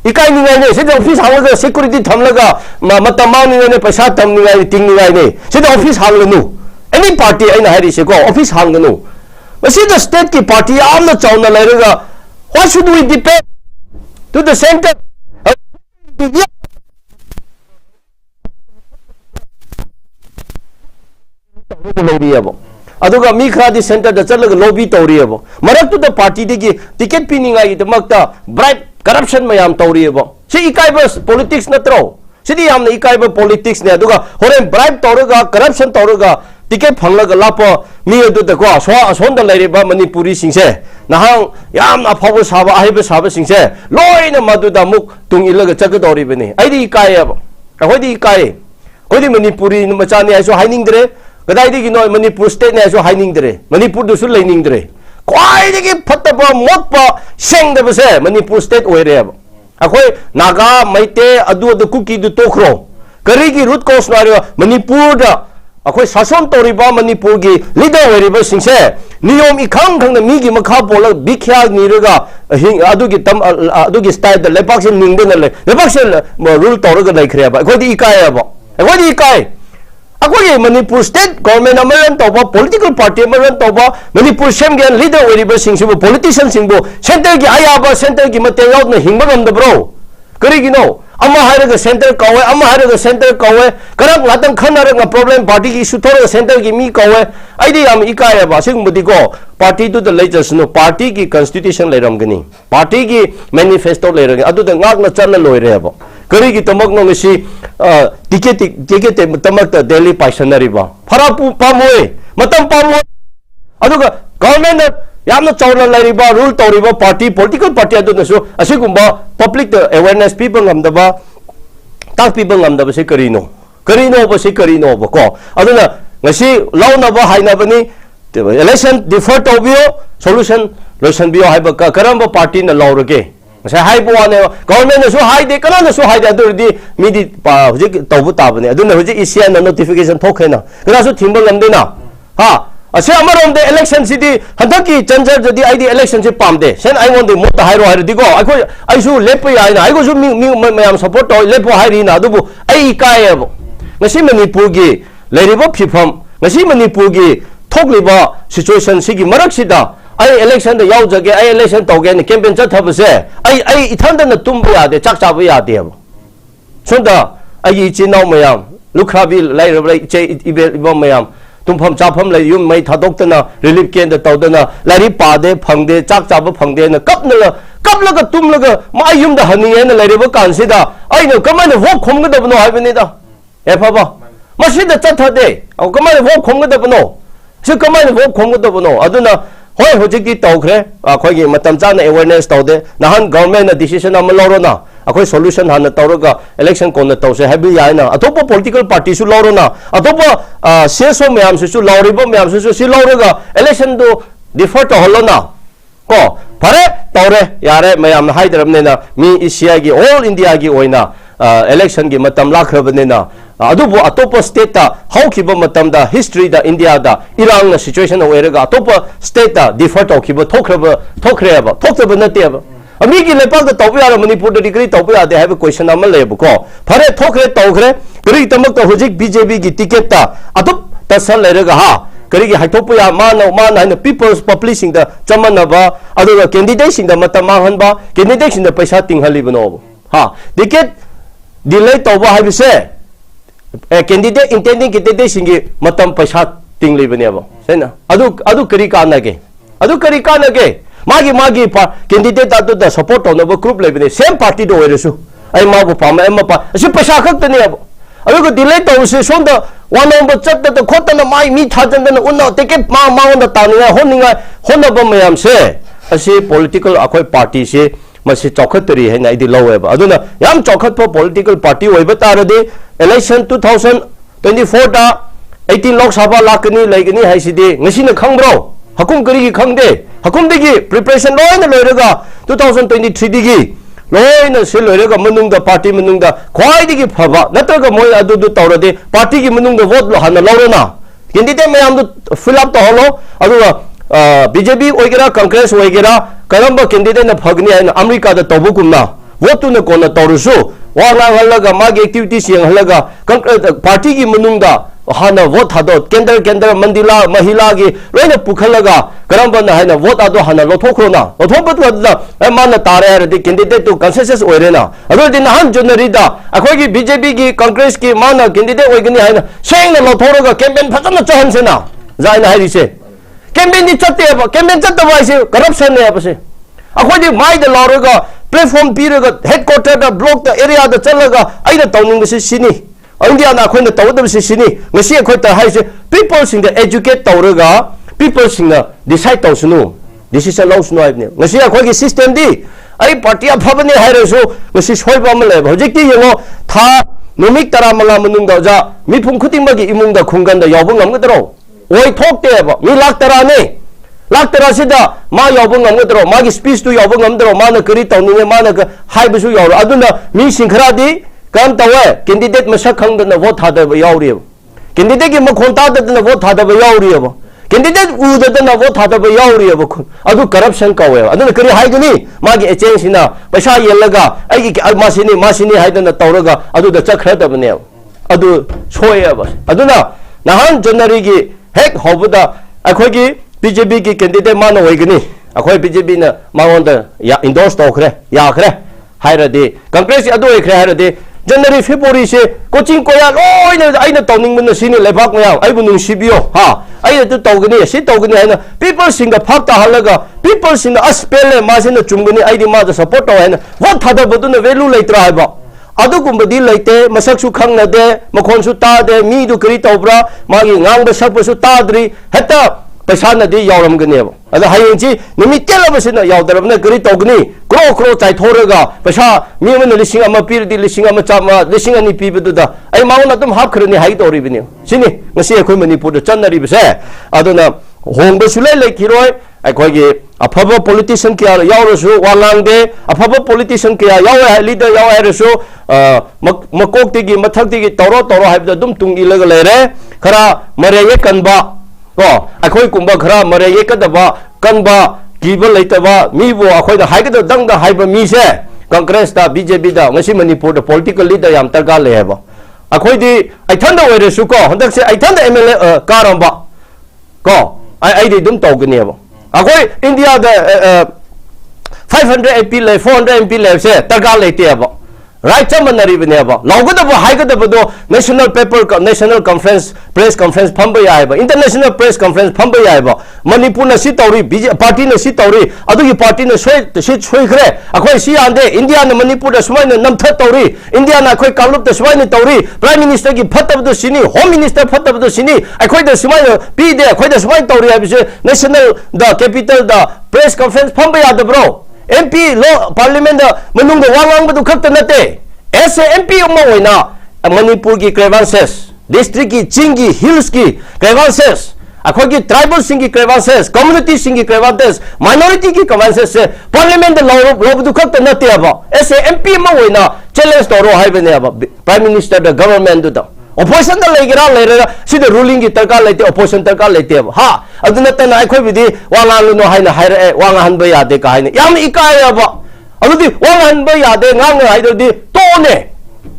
इकाई निगाय ने सिद office हांगगा security थमलगा मतम मांगनिगाय ने पैसा तमनिगाय तिंगनिगाय ने सिद ऑफिस हांगनु एनी पार्टी आइना हारि से को ऑफिस हांगनु मसिद स्टेट की पार्टी आमना चाउना लेरगा what should we depend to the centre लेरियाबो अदुगा मी खरादी सेंटर द चलग लॉबी तौरियबो मरक टू द पार्टी दिगी टिकट पिनिंगाई दमकता ब्राइब करप्शन मयाम तौरियबो सी इकाइबस पॉलिटिक्स नत्रो सिदी यामना इकाइब पॉलिटिक्स ने अदुगा होरेन ब्राइब तौरगा करप्शन तौरगा टिकट फंगलगा लापो मी अदु द को सोंद लेरिबा मणिपुरी सिंसे नहां याम अफाबो साबा आहिबो साबा सिंसे लोइना मदुदा मुक तुंग इलगा चगदौरिबने आइदी इकाइबो अहोदी इकाइ कोदी मणिपुरी मचानी आइसो हाइनिंगद्रे कदाइदिगी नो मणिपुर स्टेट ने जो हाइनिंगद्रे मणिपुर दुसु लेनिंगद्रे क्वाइदिगी फत्तबा मोटपा सेंगदबसे मणिपुर स्टेट ओइरेब अखोय नागा मैते अदु अदु कुकी दु तोखरो करिगी रूट कोस नारियो मणिपुर दा अखोय शासन तोरिबा मणिपुर की लीडर ओइरिबा सिंसे नियम इखंग खंग मीगी मखा पोल बिख्या निरगा अदुगी तम अदुगी स्टाइल द लेपाक्से निंगदे ले लेपाक्से रूल तोरगा लेखरेबा अखोयदि इकायबा अखोयदि इकाय अखोई मणिपुर स्टेट गवर्नमेंट अमरन तौबा पॉलिटिकल पार्टी अमरन तौबा मणिपुर सेमगे लीडर ओइरिबा सिंगसिबो पॉलिटिशियन सिंगबो सेंटर की आयाबा सेंटर की मते याउना हिंबा गमदब्रो करिगिनो अमा हायरगा सेंटर कवे अमा हायरगा सेंटर कवे करक लातन खनरगा प्रॉब्लम पार्टी की इशू थोरगा सेंटर की मी कवे आइदि याम इकायबा सिंगबदिको पार्टी टू द लेजसनो पार्टी की कॉन्स्टिट्यूशन लेरमगनी पार्टी की मैनिफेस्टो लेरगे अदुदा ngakna channa loireba करिगी तमक नोंगसी टिकेट तमक दिल्ली पाइसनरीबा फरापु पामोय मतम पामोय अदुगा गवर्नमेंट यामना चौना लरिबा रूल तौरिबा पार्टी पॉलिटिकल पार्टी अदुनसु असिगुंबा पब्लिक अवेयरनेस पीपल ngамदबा ताक पीपल ngамदबा से करिनो बसे करिनो बको अदुना ngasi लौनबा हाइनबनी इलेक्शन डिफर तौबियो सॉल्यूशन लोशन बियो हाइबा करम पार्टी न लौरगे गवर्नमेंट हाइदे कनानसु हाइदे अदुरदी मिदी हुजिक तौबु ताबने अदुना हुजिक इसिया नोटिफिकेशन थोखेना कनासु थिंबल गमदेना हा असे अमरोंदे इलेक्शन सिदी हदकी चंजर जदी आइदी इलेक्शन से पामदे सेन आइगोंदे मोता हाइरो हाइरदिगो आखो आइसु लेपय आइना आइगोसु मी मयाम सपोर्ट तो लेपो हाइरिना अदुबु आइ कायबो ngasi मणिपुर की लेरिबो फिफम ngasi मणिपुर की थोकलिबा सिचुएशन सिगी मरक सिदा आई इलेक्शन याव जगे आई इलेक्शन तौगे ने कैंपेन चथबसे आई इथंदन तुम यादे चाक चाबो यादे अब सुंदा आई चिनाव मयाम लुखराबी लाइरबले चे इबो मयाम तुमफम चाफम ले युम मै थादोक्तना रिलीफ केंद्र तौदना लारी पादे फंगदे चाक चाबो फंगदे न कपलगा तुमलगा मा युम द हनिए न लाइरबो कानसिदा आई न कमाने वो खोमगदबनो हाइबनिदा ए फाबा मसीद चथदे कमाय वोट खोंगदबनो से कमाय वोट खोंगदबनो अदुना होय होजिकी तौखरे अखोगी मतम चाना अवेयरनेस तौदे नहान गवर्नमेंट डिसीजन अम लौरोना अखोई सॉल्यूशन हाना तौरगा इलेक्शन कोन तौसे हैबी याना अतोप पॉलिटिकल पार्टी सु लौरोना अतोप सेसो मैम सु लौरिबो मैम सु सि लौरगा इलेक्शन दो डिफर तो हलोना को फरे तौरे यारे मैम हाइदरमनेना मी एशिया की ऑल इंडिया की ओइना इलेक्शन की मतम लाखरबनेना अदुबो अतोप स्टेट ता हौखिबो मतमदा हिस्ट्री दा इंडिया दा इरांग सिचुएशन ओइरगा अतोप स्टेट ता डिफर तौखिबो थोखरेबा थोक्तबो नतेबा अमीगी लेपाक दा तौबो यार मणिपुर दा डिग्री तौबो यादे हैब क्वेश्चन अमल लेबको फरे थोखरे तौखरे करी तमक ता हुजिक बीजेपी की टिकट ता अतोप तसल लेरगा हा करीगी हाइथोप या मान पीपल्स पब्लिशिंग दा चमनबा अदुगा कैंडिडेट सिंग दा मतम माहनबा कैंडिडेट सिंग दा पैसा तिंगहलिबनो हा टिकट डिले तौबा हाइबसे कैंडिडेट इंटेंडिंग कैंडिडेट सिंगी मतम पैसा तिंगलिबनेबो सेना अदु करी कानगे मागी कैंडिडेट अदुदा सपोर्ट तौनबो ग्रुप लेबने सेम पार्टी दो ओइरसु आई माबो पामा एम पा असि पैसा खक्तने अब अदुगा डिले तौसे सोंदा वन नंबर चट द खोतना माई मी थाजन उन टिकट माउंड तानिया होनबो मयाम से असि पॉलिटिकल अखोय पार्टी से मसी चौखतरी है ना इदी लौएबा अदुना याम चौखत पॉलिटिकल पार्टी ओइबा तारदे इलेक्शन 2024 दा 18 लोक सभा लाकनी लेगनी हाइसिदे ngसिना खंगब्रो हकुम करी खंगदे हकुम दिगी प्रिपरेशन लोइना लोइरगा 2023 दिगी लोइना से लोइरगा मनुंगदा पार्टी मनुंगदा ख्वाइदिगी फबा नत्रगा मोय अदुदु तौरदे पार्टी की मनुंगदा वोट हाना लौरोना कैंडिडेट मयाम दु फिल अप तो hello अदुगा BJP ओइगेरा Congress ओइगेरा Karamba candidate न फगनी है अमेरिका दा तौबुकुमना वोट तुन कोन तौरसु वाला हलगा मागी एक्टिविटीज यंग हलगा पार्टी की मनुंगदा हाना वोट हादो केंद्र मंदिला महिला की लोइना पुखलगा करंबा है वोट आदो हाना लोथोखरोना लोथोबतदा मान तारे रदि कैंडिडेट तो कंसेंसस ओइरेना अदोदि नहान जनवरीदा अखोगी बीजेपी की कांग्रेस की मान कैंडिडेट ओइगनी है सेंगना लोथोरगा कैंपेन फजना चहनसेना जायना हाइरिसे कैंपेन दी चत्तेबा कैंपेन चत्तबा इसे करप्शन ने आपसे अखोदी माइद लौरगा प्लेटफॉर्म पीरगा हेडक्वार्टर दा ब्लॉक दा एरिया दा चलगा आइना तौनिंगसे सिनी इंडिया ना अखोइना तौदबसे सिनी ngasi अखोइ ता हाइसे पीपल सिंग दा एजुकेट तौरगा पीपल सिंग डिसाइड तौसनु डिसीजन लौसनु आइबने ngasi अखोगी सिस्टम दी आई पार्टी अफबने हाइरसु ngasi सोइबा म लेब होजिकि यंगो था नुमिक तरा मला मनुंग जा मिफुम खुतिंबगी इमुंग दा खुंगन दा यावबो ngमगदरो ओइ थोकतेबा मी लाख तराने लाख तरा सिदा मा यावबो ngमगदरो मागी स्पीच तु यावबो ngमदरो माना करी तौनिने माना हाइबसु यावरो अदुना मी सिंखरादी काम तवे कैंडिडेट मसक खंगदना वोट थादब यावरियो कैंडिडेट की मखोन ताददना वोट थादब यावरियो कैंडिडेट उददना वोट थादब यावरियो अदु करप्शन कवे अदुना करी हाइगनी मागी एजेंसिना पैसा येलगा आइगी मासिनी हाइदना तौरगा अदु द चखरदबने अदु सोयब अदुना नहान जनवरी की हेक होबदा अखोगी बीजेपी की कैंडिडेट मानो होइगनी अखोई बीजेपी ना मांगोंदा या इंडोर्स तौखरे याखरे हाइरदे कांग्रेस अदु होइखरे हाइरदे जनवरी फेब्रुआरी से कोचिंग कोया लोइना आइना तौनिंगमन सिनि लेबाक मयाम आइबु नुंसिबियो हा आइना तु तौगनी सि तौगनी हाइना पीपल सिंग फाक्ता हलगा पीपल सिंग अस्पेले मासिना चुंगनी आइदि माजा सपोर्ट तौ हाइना वोट थादबदुना वैल्यू लेत्रा हाइबा अदुगुंबदी लेते मसकसु खंगनदे मखोनसु तादे मीदु करी तौब्रा मागी ngang सकपसु ताद्री हेता पैसा नदी यावरमगनेब अदा हायंची निमित तेलबसिना यावदरबना करी तौगनी क्रो चाइथोरगा पैसा मीमन लिसिंग अमा पीरदी लिसिंग अमा चामा लिसिंग अनि पीबदुदा आई माउन अदम हापखरनी हाइ तौरिबनी सिनि ngasi अखोइ मणिपुर चन्नरिबसे अदुना होंबसुलै लेखिरोय अखोइगे अफब पॉलिटिशियन क्या यावरसु वालांगदे अफब पॉलिटिशियन क्या यावे लीडर यावे हरसु मकोक्तिगी मथक्तिगी तौरो हाइबदा दुम तुंगी लग लेरे खरा मरेये कनबा को अखोइ कुंबा खरा मरेये कदबा कनबा कीबा लेतबा मीबो अखोइदा हाइगद दंग हाइबा मीसे कांग्रेस दा बीजेपी दा ngasi मणिपुर दा पॉलिटिकल लीडर याम तरगा लेबा अखोइदी आइथंदा ओइरसु को हंदक से आइथंदा एमएलए कारंबा को आइदी दुम तौगनेबा अखोइ इंडिया दा 500 MP ले 400 MP ले से तरगा लेतेबा right manaribneba lawgadabo haigadabo national paper national conference press conference phamba yaiba international press conference phamba yaiba manipur na si tawri party na si tawri adugi party na soi khre akhoi si ande india na manipur da sumai na namtha tawri india na akhoi kamlup da sumai na tawri prime minister ki phatabdo sini home minister phatabdo sini akhoi da sumai pi de akhoi da sumai tawri abise national the capital the press conference phamba yadabro MP law parliament manung da wangang badu khakta nate ऐसे MP उम्मा होइना मणिपुर की grievances district की चिंगी hills की grievances अखोई की tribal Singh की grievances community Singh की grievances minority की ग्रीवेंसेस से पार्लियामेंट लोब दुखत नते अब ऐसे MP उम्मा होइना चैलेंज तोरो हाइबने अब प्राइम मिनिस्टर द गवर्नमेंट दु opposition da legira leira sida ruling ki tarka leite opposition tarka leite ha aduna ta na khoi bidi wala lu no haina haira wanga han ba yade ka haina yam ikai aba adudi wanga han ba yade ngang haidodi to ne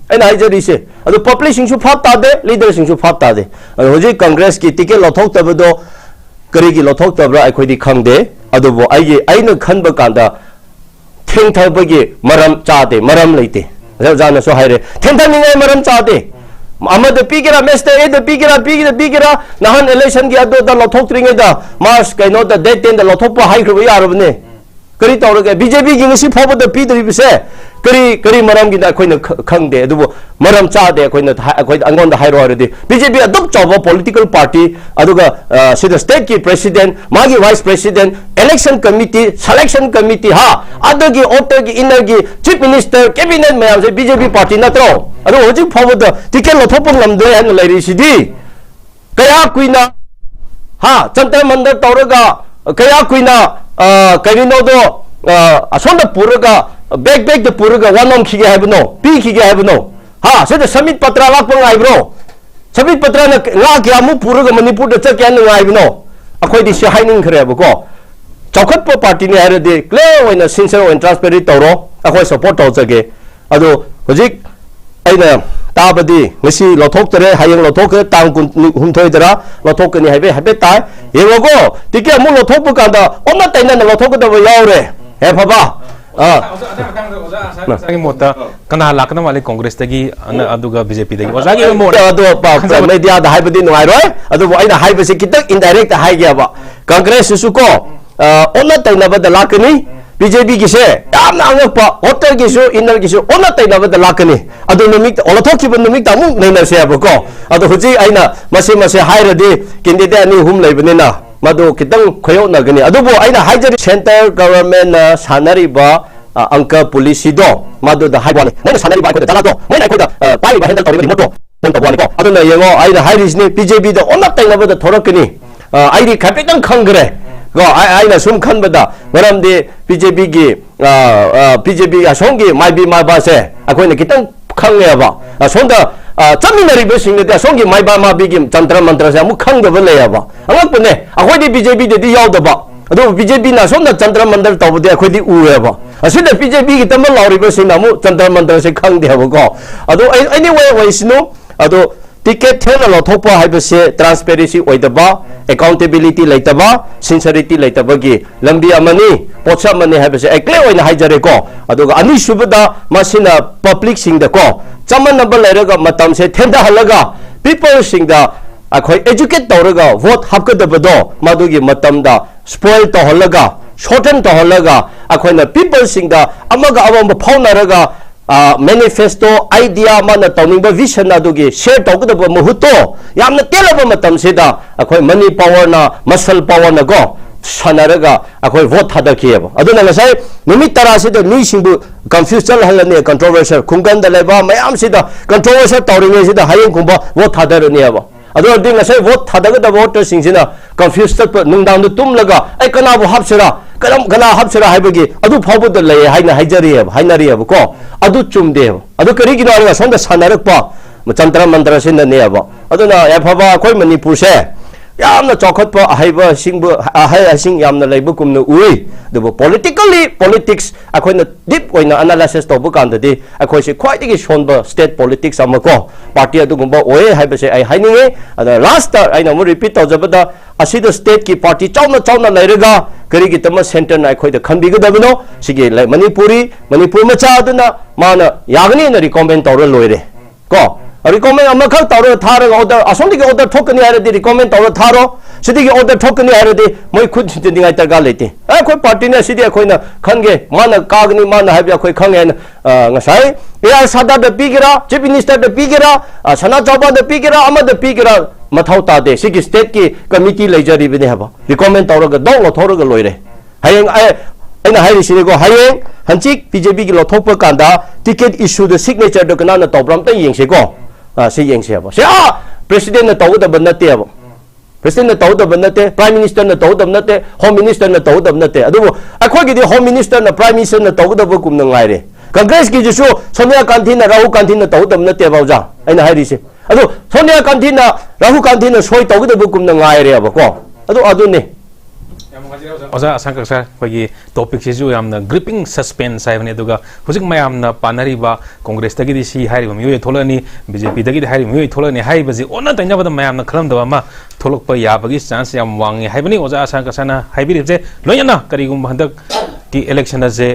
aina haijari se adu population su phat ta de leader sing su phat ta de hoji congress ki ticket lothok ta do kari ki lothok ta bra khoi di khang de adu bo ai aina khan ba kan da theng thai ba gi maram cha de maram leite jana so haire theng thai ni maram cha de Ahmad Pigira, Mr. A, the Pigira, Nahan election Giado, the Lototring, the Mars, Kano, the dead in the Lotopa High Arabne. Kari Torga, BJP Ginsi Papa the Peter, say, Kari Maram Gina Queen Kang de, Maram Cha de, quite on the high already. BJP adopt of a political party, Aduga, see the state president, Magi vice president, election committee, selection committee, ha, Adagi, Otagi, Inagi, chief minister, cabinet members, BJP party, not all. I don't want forward the ticket of Topum and Lady CD. Kaya Quina, ha, sometime under Toraga, Kaya Quina, Karinodo, Asonda Puraga, beg the Puraga, one on Kiga have no, P Kiga have no. Ha, said the Summit Patra Lapang Ibro. Summit Patra Lakiamu Puraga Manipur the Turkan I know. According to Shining Krabako. Chocolate party near the clear when a sincere and transparent Toro, a support also gay. Although, Hojik. Aina tabadi ngasi lothok tare hayang lothok tang hun thoi dara lothok ni habe tai yegogo tike mu lothok bu kanda onna taina na lothok da yaure he phaba sangi mota kana lakna wale congress tagi aduga bjp tagi ozagi mo ado pa media da habadi no airoi adu aina haibe se kitak indirect hai gya ba congress su ko onna taina ba da lakni BJP kise tamna angpa hotel kisu inner kisu ona taina bada lakani adu numik olothoki ban numik tamu naina se abko adu huji aina mase haira de candidate ani hum leibnena madu kitang khoyo na gani adu bo aina haijari center government na sanari ba angka policy do madu da haibani naina sanari ba ko da to naina ko da pai ba handle tori moto ponta bani ko adu na yengo aina hairis ni BJP da ona taina bada thorakani airi kapitang khangre go aina sum khan bada maram de BJP gi BJP ga songi mai bi ma ba se akoi ne kitang khang ya ba sonda chaminari be sing de songi mai ba ma bi gi chantra mantra se mu khang de le ya ba angak pune akoi de BJP de di yaw da ba ado BJP na sonda chantra mantra taw de akoi di u ya ba asida BJP gi tamal lauri be sing na mu chantra mantra se khang de ba ko ado anyway wai sino ado ticket thena lo thopa haibase transparency oidaba accountability laitaba sincerity laitaba gi lambi amani pocha mani haibase ekle oina haijare ko aduga ani subada masina public sing da ko chaman number lairaga matam se thenda halaga people sing da akhoi educate tawraga vote hapkadabado madugi matam da spoil to halaga shorten to halaga akhoina people sing da amaga awam phaunaraga manifesto idea mana tawning vision adugi share tawgdaba muhuto yamna telaba matam sida akhoi money power na muscle power na go sanaraga akhoi vote hadakiyeba aduna ngasai numit tara sida ni singbu confusion halane controversial khunganda leba mayam sida controversial tawring sida hayeng kumba vote hadarani aba adu ding ngasai vote hadagada voter singsina confused nungdang du tumlaga ai kana bu hapsira karam gana hapsira haibagi adu phawbud lay haina haijari hainari ab ko adu chumde adu kari gi na sonda sanarak pa chantra mantra sin ne aba aduna ya phaba koi manipur se yamna chokhat pa haiba singbu hai sing yamna leibu kumnu ui the politically politics akoina deep oina analysis to bu kan de akoi se khwai digi sonba state politics amako party adu gumba oe haiba se ai haininge ada last aina mo repeat to jabada असिद state की party चाउना लेरगा करीगी तम centre ना अखोई the खनबिगदबनो सिगे Manipur मचा अदना माना यागनी न रिकमेंड तौर लोइरे को रिकमेंड अमखल तौर थारगा ऑर्डर असोंदी के ऑर्डर ठोकनी हारदि रिकमेंड तौर थारो सिदी के ऑर्डर ठोकनी हारदि मोय खुद सिदिंगाय तरगा लेते अखोई पार्टी ने सिदी अखोइना खनगे माना कागनी माना हाबि अखोई खंगे ngасai एआर सादा द पीगेरा चीफ मिनिस्टर द पीगेरा सना चौबा द पीगेरा अमद द पीगेरा मथौ तादे सिगी स्टेट की कमिटी लेजरी बिने हबा रिकमेंड तौरगा दो लथौरगा लोइरे हायें अना हायरि सिरेगो हायें हंचिक बीजेपी की लथौप कांदा ticket issue the signature the कना न तौब्राम त येंसेको से येंसे हबा से प्रेसिडेंट न तौदब नते हबा प्रेसिडेंट न तौदब नते प्राइम मिनिस्टर न तौदब नते होम मिनिस्टर न तौदब नते अदुबो अखोगिदि होम मिनिस्टर न प्राइम मिनिस्टर न तौदब कुम न ngaire कांग्रेस की जिसु सोनिया गांधी न राहुल गांधी न तौदब नते बाउजा अना हायरिसे अदो सोनिया गांधी न राहुल गांधी न सोय तौगदब कुम न ngaire हबको अदुने ओजा असंक सर कोई टॉपिक से जो यामना ग्रिपिंग सस्पेंस हाइबने दुगा हुजिक मयामना पानरीबा कांग्रेस तगी सी हारिबा मियो थोलनी बीजेपी तगी हारिबा मियो थोलनी हाइबजी ओना तैनाबद मयामना खरमदबा मा थोलकप याबगी चांस याम वांगे हाइबनी ओजा असंक सना हाइबिरिबजे लोयना करिगुम हंदक की इलेक्शन से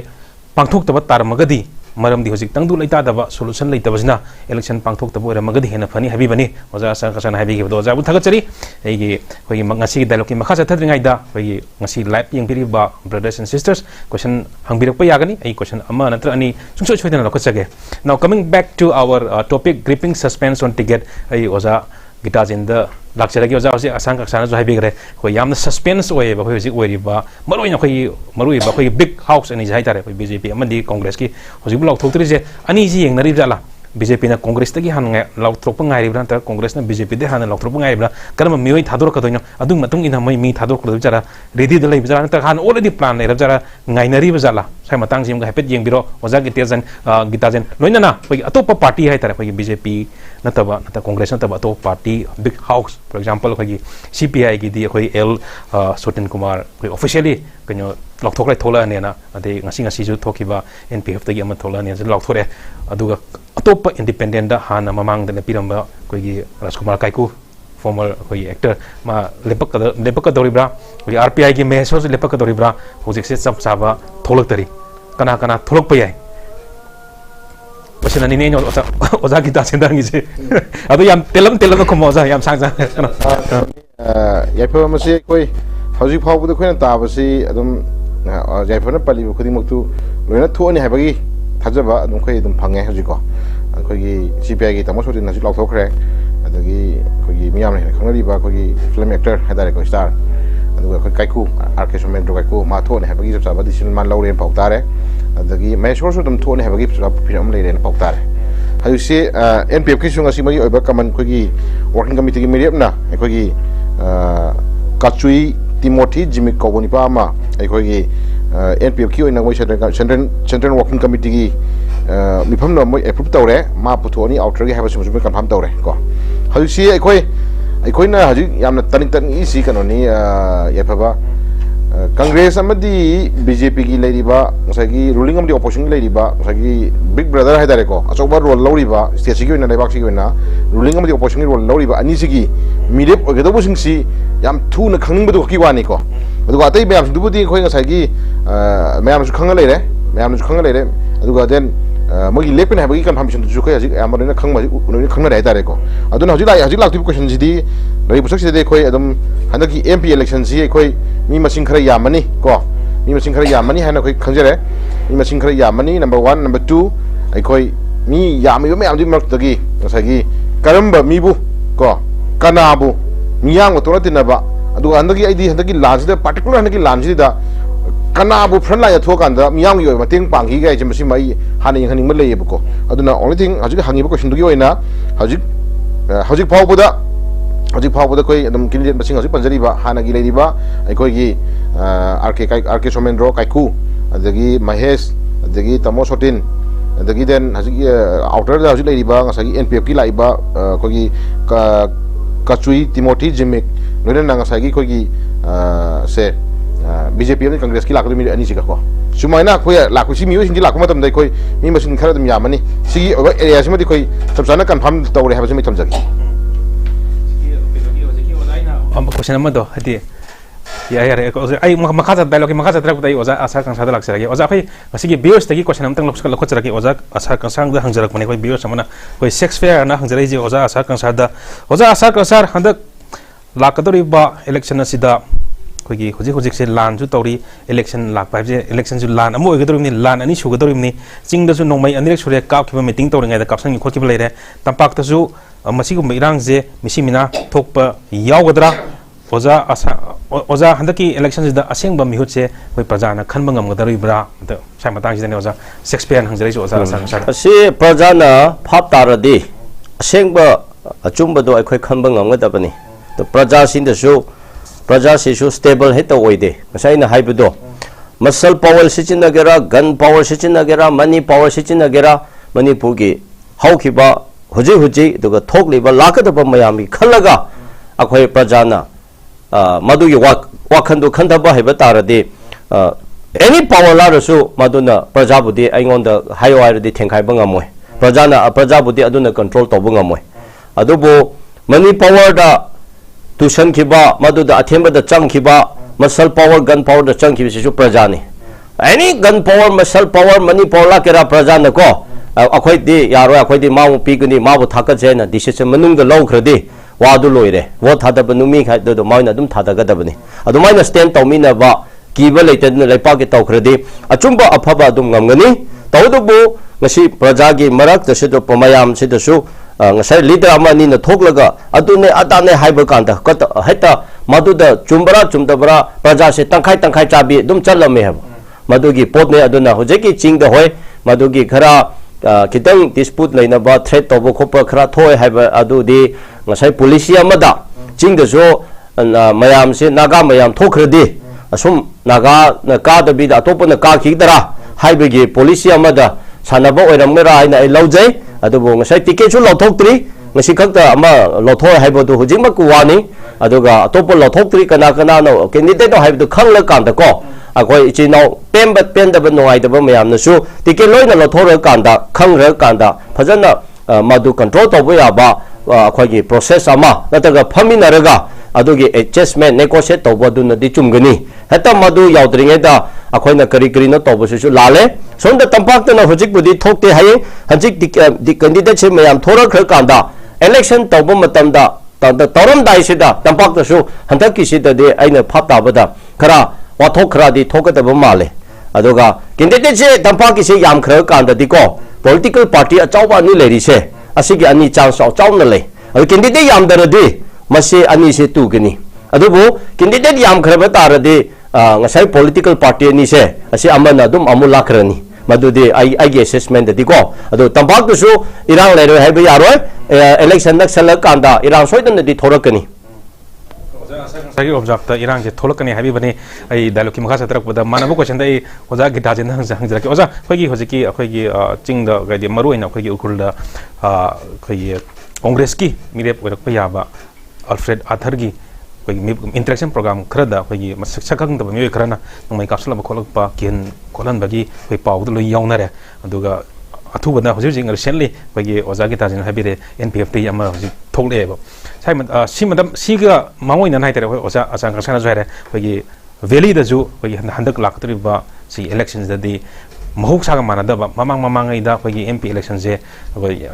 पांथोक्तब तारमगदी मरमदी होजिक तंगदु लेतादबा सोल्यूशन लेतबजना इलेक्शन पांथोक्तब ओरमगदी हेना फनी हाबिबनी ओजा असंक सना हाबिगिबदो ओजा बुथगचरी एगी होगी ngasi डायलॉग की मखा चथद्रिङाइदा होगी ngasi लाइव यंगिरिबा ब्रदर्स एंड सिस्टर्स क्वेश्चन हंबिरक यागनी आई क्वेश्चन अमा नत्र अनि सुंसो छोइदना लखचगे now coming back to our topic gripping suspense on ticket आई ओजा गिटाजिंद लाक्चरगी ओजा होसी असंक सना जो हाबिगरे को यामना सस्पेंस ओए बा होजी ओरिबा मरोइना मरुइबा खोई बिग हाउस अनि जाय तारे खोई बीजेपी अमदी कांग्रेस की होजी ब्लॉक थोक्तरिजे अनि जी येंगनरि जाला बीजेपी ना कांग्रेस तगी हान लौथ्रोप ngairibra नंतर कांग्रेस ना बीजेपी दे हान लौथ्रोप ngairibra करम मियोय थादोरकदोइनो अदुम मतुंग इना मै मी थादोरकदो जरा रेडी द लेब जरा नंतर हान ऑलरेडी प्लान लेब जरा ngainariba jala sai matang jim ga hepet yengbiro oja gitajen loinana poi atop party hai tara poi BJP nataba nata Congress nataba to party big house for example poi CPI gi di khoi L Sotin Kumar poi officially kanyo lokthok thola ne na ade ngasi ju thokiba NPF tagi ama thola ne lokthore aduga atop independent da hana mamang da piramba koi gi Rajkumar Kaiku former koi actor ma lepak doribra koi RPI gi meso lepak doribra hojik se sab saba tholak tari kana tholak pa yai question ani ne oza kita sendangi se adu yam telam ko moza yam sang kana yaipha ma se koi hojik phau bu khoina ta ba si adum yaipha na pali khudi muktu loina thuani habagi thajaba adum khoi adum phange hojik ko khoi gi CPI gi tamo sori na ji lok thokre adagi khoi gi miyam ne khangali ba khoi gi film actor hadare ko star aduga khoi Kaiku RK Somen ro Kaiku ma thone habagi jab sa ba decision man lauren pau tare adagi mai source dum thone habagi pura film leire pau tare hayu se NPF ki sunga simari oiba kaman khoi gi working committee gi meriap na khoi gi Kachui Timothy Jimmy Koboni pa ma khoi gi NPF ki oina moi central working committee gi mifam no moi approve tawre ma puthoni outer gi haba sum confirm tawre ko hayu se khoi na haji yamna taning isi kanoni yafaba Congress amadi BJP gi leiriba ngasagi ruling amdi opposition gi leiriba ngasagi big brother haidare ko achoba role loriba state gi oina lebak gi oina ruling amdi opposition gi role loriba ani sigi mirep ogedobu singsi yam thu na khangning badu ki wani ko aduga atai mayam dubudi khoi ngasagi mayam su khanga leire aduga then mogi lepin habagi confirmation ju khoi ajik amarina khangna dai tare ko aduna hajik lak question jidi loi busak se de khoi adum hanaki MP election si khoi mi masing khara yamani ko mi masing khara yamani hana khoi khangjare mi masing khara yamani number 1 number 2 ai khoi mi yami me amdi mak tagi sagi karamba mi bu ko kanabu miyang to natinaba adu handaki aidi handaki lanj de particular handaki lanj da kanabu front line thokanda miyang yo mateng panghi ga jim si mai haning haning ma leye ko aduna only thing hajik hangi ko shindu gi oina hajik phau buda koi adum kinlian basing hajik panjari ba hanagi lei ba ai koi gi RK Somendro Kaiku adagi Mahesh adagi Tamo Sotin adagi den hajik outer da hajik lei ba ngasagi NPF ki lai ba koi gi Kachui Timothy Jimmy noina ngasagi koi gi se BJP ni Congress ki lakdu mi ani siga ko sumaina khoi lakku si mi usin di lakku matam dai khoi mi masin khara dum yamani sigi area sima di khoi sabsana confirm tawre haba simi thamjagi question अमदो हदि यारे आई मखा dialogue की मखा तरक दai oza asa kang sada laksarage oza khoi asigi viewers tagi question amtang lokhocharage oza asa kang sang da hangjarak mane khoi viewers amana khoi sex fair na hangjarai ji oza asa kang sada oza asa kang sar handak lakadori ba election asida khoi gi hoji se lan ju tori election lak pa je election ju lan amo ogadori ni lan ani sugadori ni ching da ju nongmai anirek sure kap khiba meeting tori ngai da kapsang khol khiba leire tampak ta ju masi gum irang je misi mina thokpa yawadra oza asa oza handaki elections da aseng ba mihut se koi prajana khanba ngam gadari bra da sai matang jine oza shakespeare hangjari jo oza asa asa si prajana phap taradi aseng ba achumba do ai khoi khanba ngam gadabani to praja sin da su praja si su stable heta oide sai na haibudo muscle power sichina gera gun power sichina gera money power sichina gera manipur gi haukiba huji duga thokliba lakadaba mayami khalaga akhoi prajana madugi wakhandu khandaba heba taradi any power la rasu maduna prajabudi aingonda hayo airdi thenkai bangamoi prajabudi aduna control to bangamoi adubu mani power da tuition khiba maduda athemba da chang khiba muscle power gun power da chang khiba sisu prajani any gun power muscle power mani power la kera prajana ko akhoi di yaro akhoi di maung piguni mabu thaka jena decision manung da law khradi wadu loire wo thada banumi kha do maina dum thada gadabani adu maina stand tawmina ba kiba leite na lepa ke tawkhradi achumba afaba dum ngamgani tawdubu ngasi praja gi marak ta sido pamayam sido su ngasai leader amani na thoklaga adune adane haiba kanda heta maduda chumbara chumdabara praja se tangkhai chabi dum chalame ha madugi potne aduna hojeki chingda hoy madugi khara kitang dispute laina ba threat to khopa khara thoi haiba adu di ngasai police amada chingda so mayam se naga mayam thokhradi asum naga na ka da bi da topa na ka khidara haibegi police amada sanaba oiramera aina ai laujai adubo ngasai ticket su lothokri ngasi khakta ama lothoi haibodu hujingma ku wani aduga topa lothokri kana no candidate no haibodu khangla kan da ko akoi ichino pembat pendaba noai da mayam na su ticket loina lothora kan da khangra kan da phajana madu control to ya ba akhoi process ama nataga phaminaraga adugi adjustment negotiate to bodu na di chumgani heta madu yaudringe da akhoi kari no to bosu lale sonda tampak na hojik budi thokte haye hajik di candidate se mayam thora khar kanda election to bo matam da tawram dai se da tampak da su handak ki se da de aina phata bada khara wa thokra di thokata ba male aduga candidate se tampak ki se yam khar kanda di ko political party a chawba ni leri se asigi ani chance chaw na le candidate yam daradi masi ani se tu gani adubu candidate yam khraba taradi ngasai political party ni se asi amana dum amula khrani madudi ai assessment di ko adu tambak tu su irang le hai ba yaroi election nak sala kanda irang soidan di thorakani sagi observe ta irang je tholakani habi bani ai dialogue ki makha satrak pada manabu question dai oza gita jin hang jang jaraki oza khoigi hojiki akhoi ching da gaidi maru ina khoigi ukul da khoi congress ki mirep orak pa yaba alfred athar gi koi interaction program khada koi sakang da mi khrana ngai kapsula kholak pa ken kolan bagi koi pau do yauna re aduga athu bana hojir jing recently koi oza gi tajin habire npft ama hoji thokle ba sai si madam si ga mangoi nan hai tere oza asang sana jo re koi valley da ju koi handak laktri ba si elections da di mahuk saga manada ba mamang ai da koi mp election je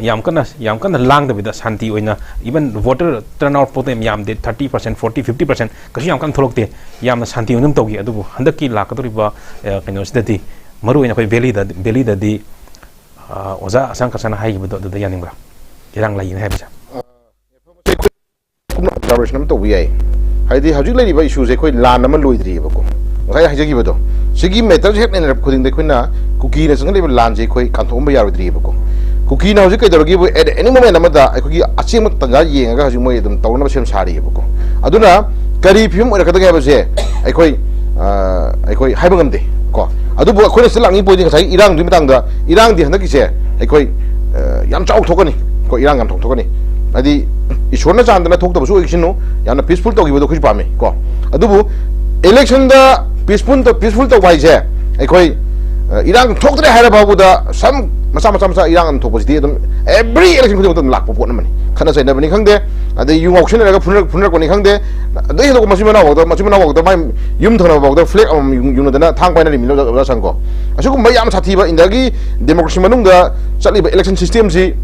yam kana lang da bida santi oina even voter turnout pote yam de 30% 40 50% kashi yam kan tholokte yam na santi onum togi adu handaki lakatori ba kaino sidati maru oina koi valley da di oza asang kasana hai bido da yaninga irang lai ne habisa observation am to wi ai haidi hajik lai ba issue je koi lan am loidri ba ko ngai hajagi ba do sigi matter hek ne rap khuding de khoina cookie na sangal lan je khoi kanthom ba yarodri ba ko cookie na hojik kai dorogi bu at any moment amada ai achim tanga yenga hojik moi dum tawna sem sari ba ko aduna kari phim ora kadang ba je ai khoi haibangam de ko adu bu khoi silang ni poji sai irang du mitang da irang di hanaki se ai khoi yam chau thokani ko irang yam thokani adi ishorna chandana thokta bu ekshinu yana peaceful to gi bu khoj pame ko adu bu election da peaceful to wai je ai khoi irang thoktre haira babu da sam masa irang thokpo ji dum every election khudum lak po pot na mani khana sai na bani khangde ada yung auction ada punar ko ni khang de da hi lo ma simana wa da mai yum thona wa da flag yung da na thang pai na mi lo da sang ko asu ko mai yam sathi ba indagi democracy manung da chali ba election system si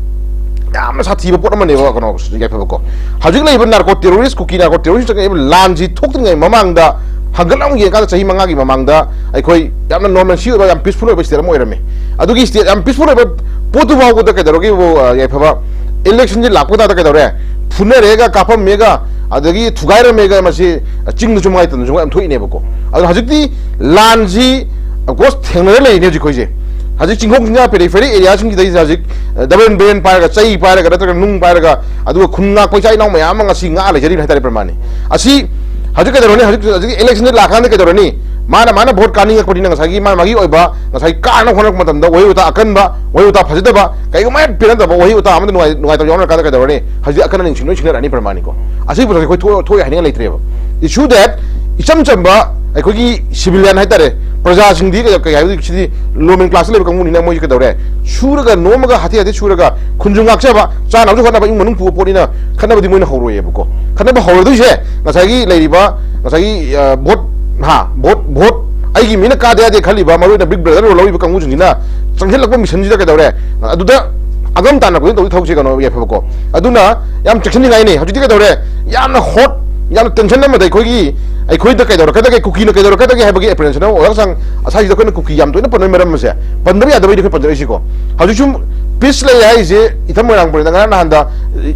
yam sathi ba pot ma ne ba ko no ya pa ko hajik lai ban narco terrorist ku ki narco terrorist ka lan ji thok tin ngai mamang da hanggalang ye ka chahi manga gi mamang da ai khoi yam na normal si ba yam peaceful ba state mo irame adugi state yam peaceful ba potu ba ko da ka da rogi bo ya pa ba election ji lakpo da ka da re phune rega kapam mega adagi thugaira mega masi chingnu chumai tan jung am thoi ne bako adu hajikti lanji ghost thengnare lei ne ji khoije hajik chinghong nya periphery area sing ji hajik daben ben pa ga chai pa ga ta nung pa ga adu khunna ko chai nong ma yam nga si nga le jari hatare pramani asi hajik ka doroni hajik election lakhan ke doroni mana vote kaning ko dinang sagi ma magi oiba ngasai ka na khonak matam da wai uta akan ba wai uta phajida ba kai ko mai piran da wai uta amad nuai to yona ka doroni haji akan ning chino chino ani pramani ko asi bu ko thoi haning leitre ba issue that icham chamba ai ko gi civilian haitare praja sing di ka ai di low middle class level ka muni na moi ka dore suraga noma ga hati suraga khunjung akcha ba cha na ju khana ba ing manung pu porina khana ba di moi na horo ye ko khana ba horo du je ngasai gi leiriba ngasai gi vote ha vote ai gi mina ka de khali ba maru da big brother ro lowi ba kangu jina changhel lakpa mission ji da ka dore aduda agam tan na ko to thok che ka no ye fa ko aduna yam section ni ngai ne haju ka dore yam na hot yam tension na ma dai ko gi ai khoi da ka dore ka da cookie no ka dore ka da ha ba gi apprehension no orang sang asa ji da ko na cookie yam to na pon meram ma se pandari ya da bai de pandari si ko haju chum peace le ai je itam rang bor da ngana na handa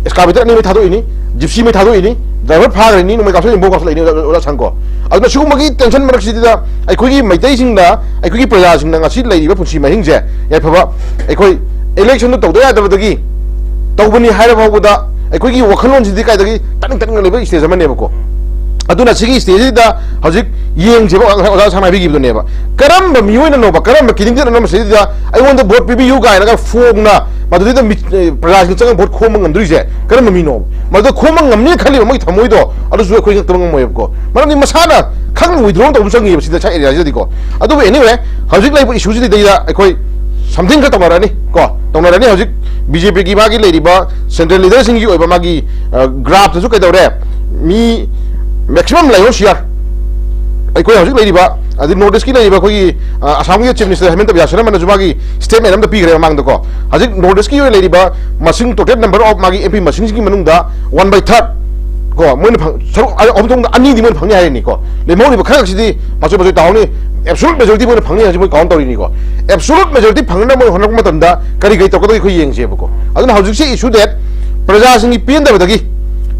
skabita ni me thado ini gypsy me thado ini driver phagre ni no me ka so imbo ka so ini ora sang ko aduna sigu magi tension marak si da ai khoi gi maitai sing da ai khoi gi praja sing da ngasi lai ba punsi ma hing je ya pha ba ai khoi election to da ya da gi tawbani haira ba da ai khoi gi wakhalon si di kai da gi tan le ba stage ma ne ba ko aduna sigi stage da hajik yeng je ba oda sama bi gi ne ba karam ba mi wena no ba karam ba kiding da no se da ai won da vote pbu ga na ga fog na ma du da praja sing chang vote khom ngam dri je karam ba mi no ma da khom ngam ni khali mo thamoi do adu su khoi ngam mo ye ko ma ni masana khang withdraw to sang yi si da cha area ji ko adu anyway hajik lai issue ji da ai khoi something ka tamarani ko tamarani hajik bjp gi ba gi lei ba central leader sing gi oi ba ma gi graph su ka da re mi maximum lai ho share ai khoi hajik lei ba adi notice ki lei ba khoi asam gi chief minister hemen ta yasana man juma gi statement am da pi gre mang da ko hajik notice ki lei ba masing total number of ma gi mp masing gi manung da 1/3 ko mo ni phang omdong ani di mo phang ni hai ni ko le mo ni ba khak si di ma so taw ni absolute majority mo phang ni ha ji mo count tori ni ko absolute majority phang na mo honak ma tam da kari gai to ko khoi yeng je ba ko aduna hajik si issue that praja sing gi pin da ba da gi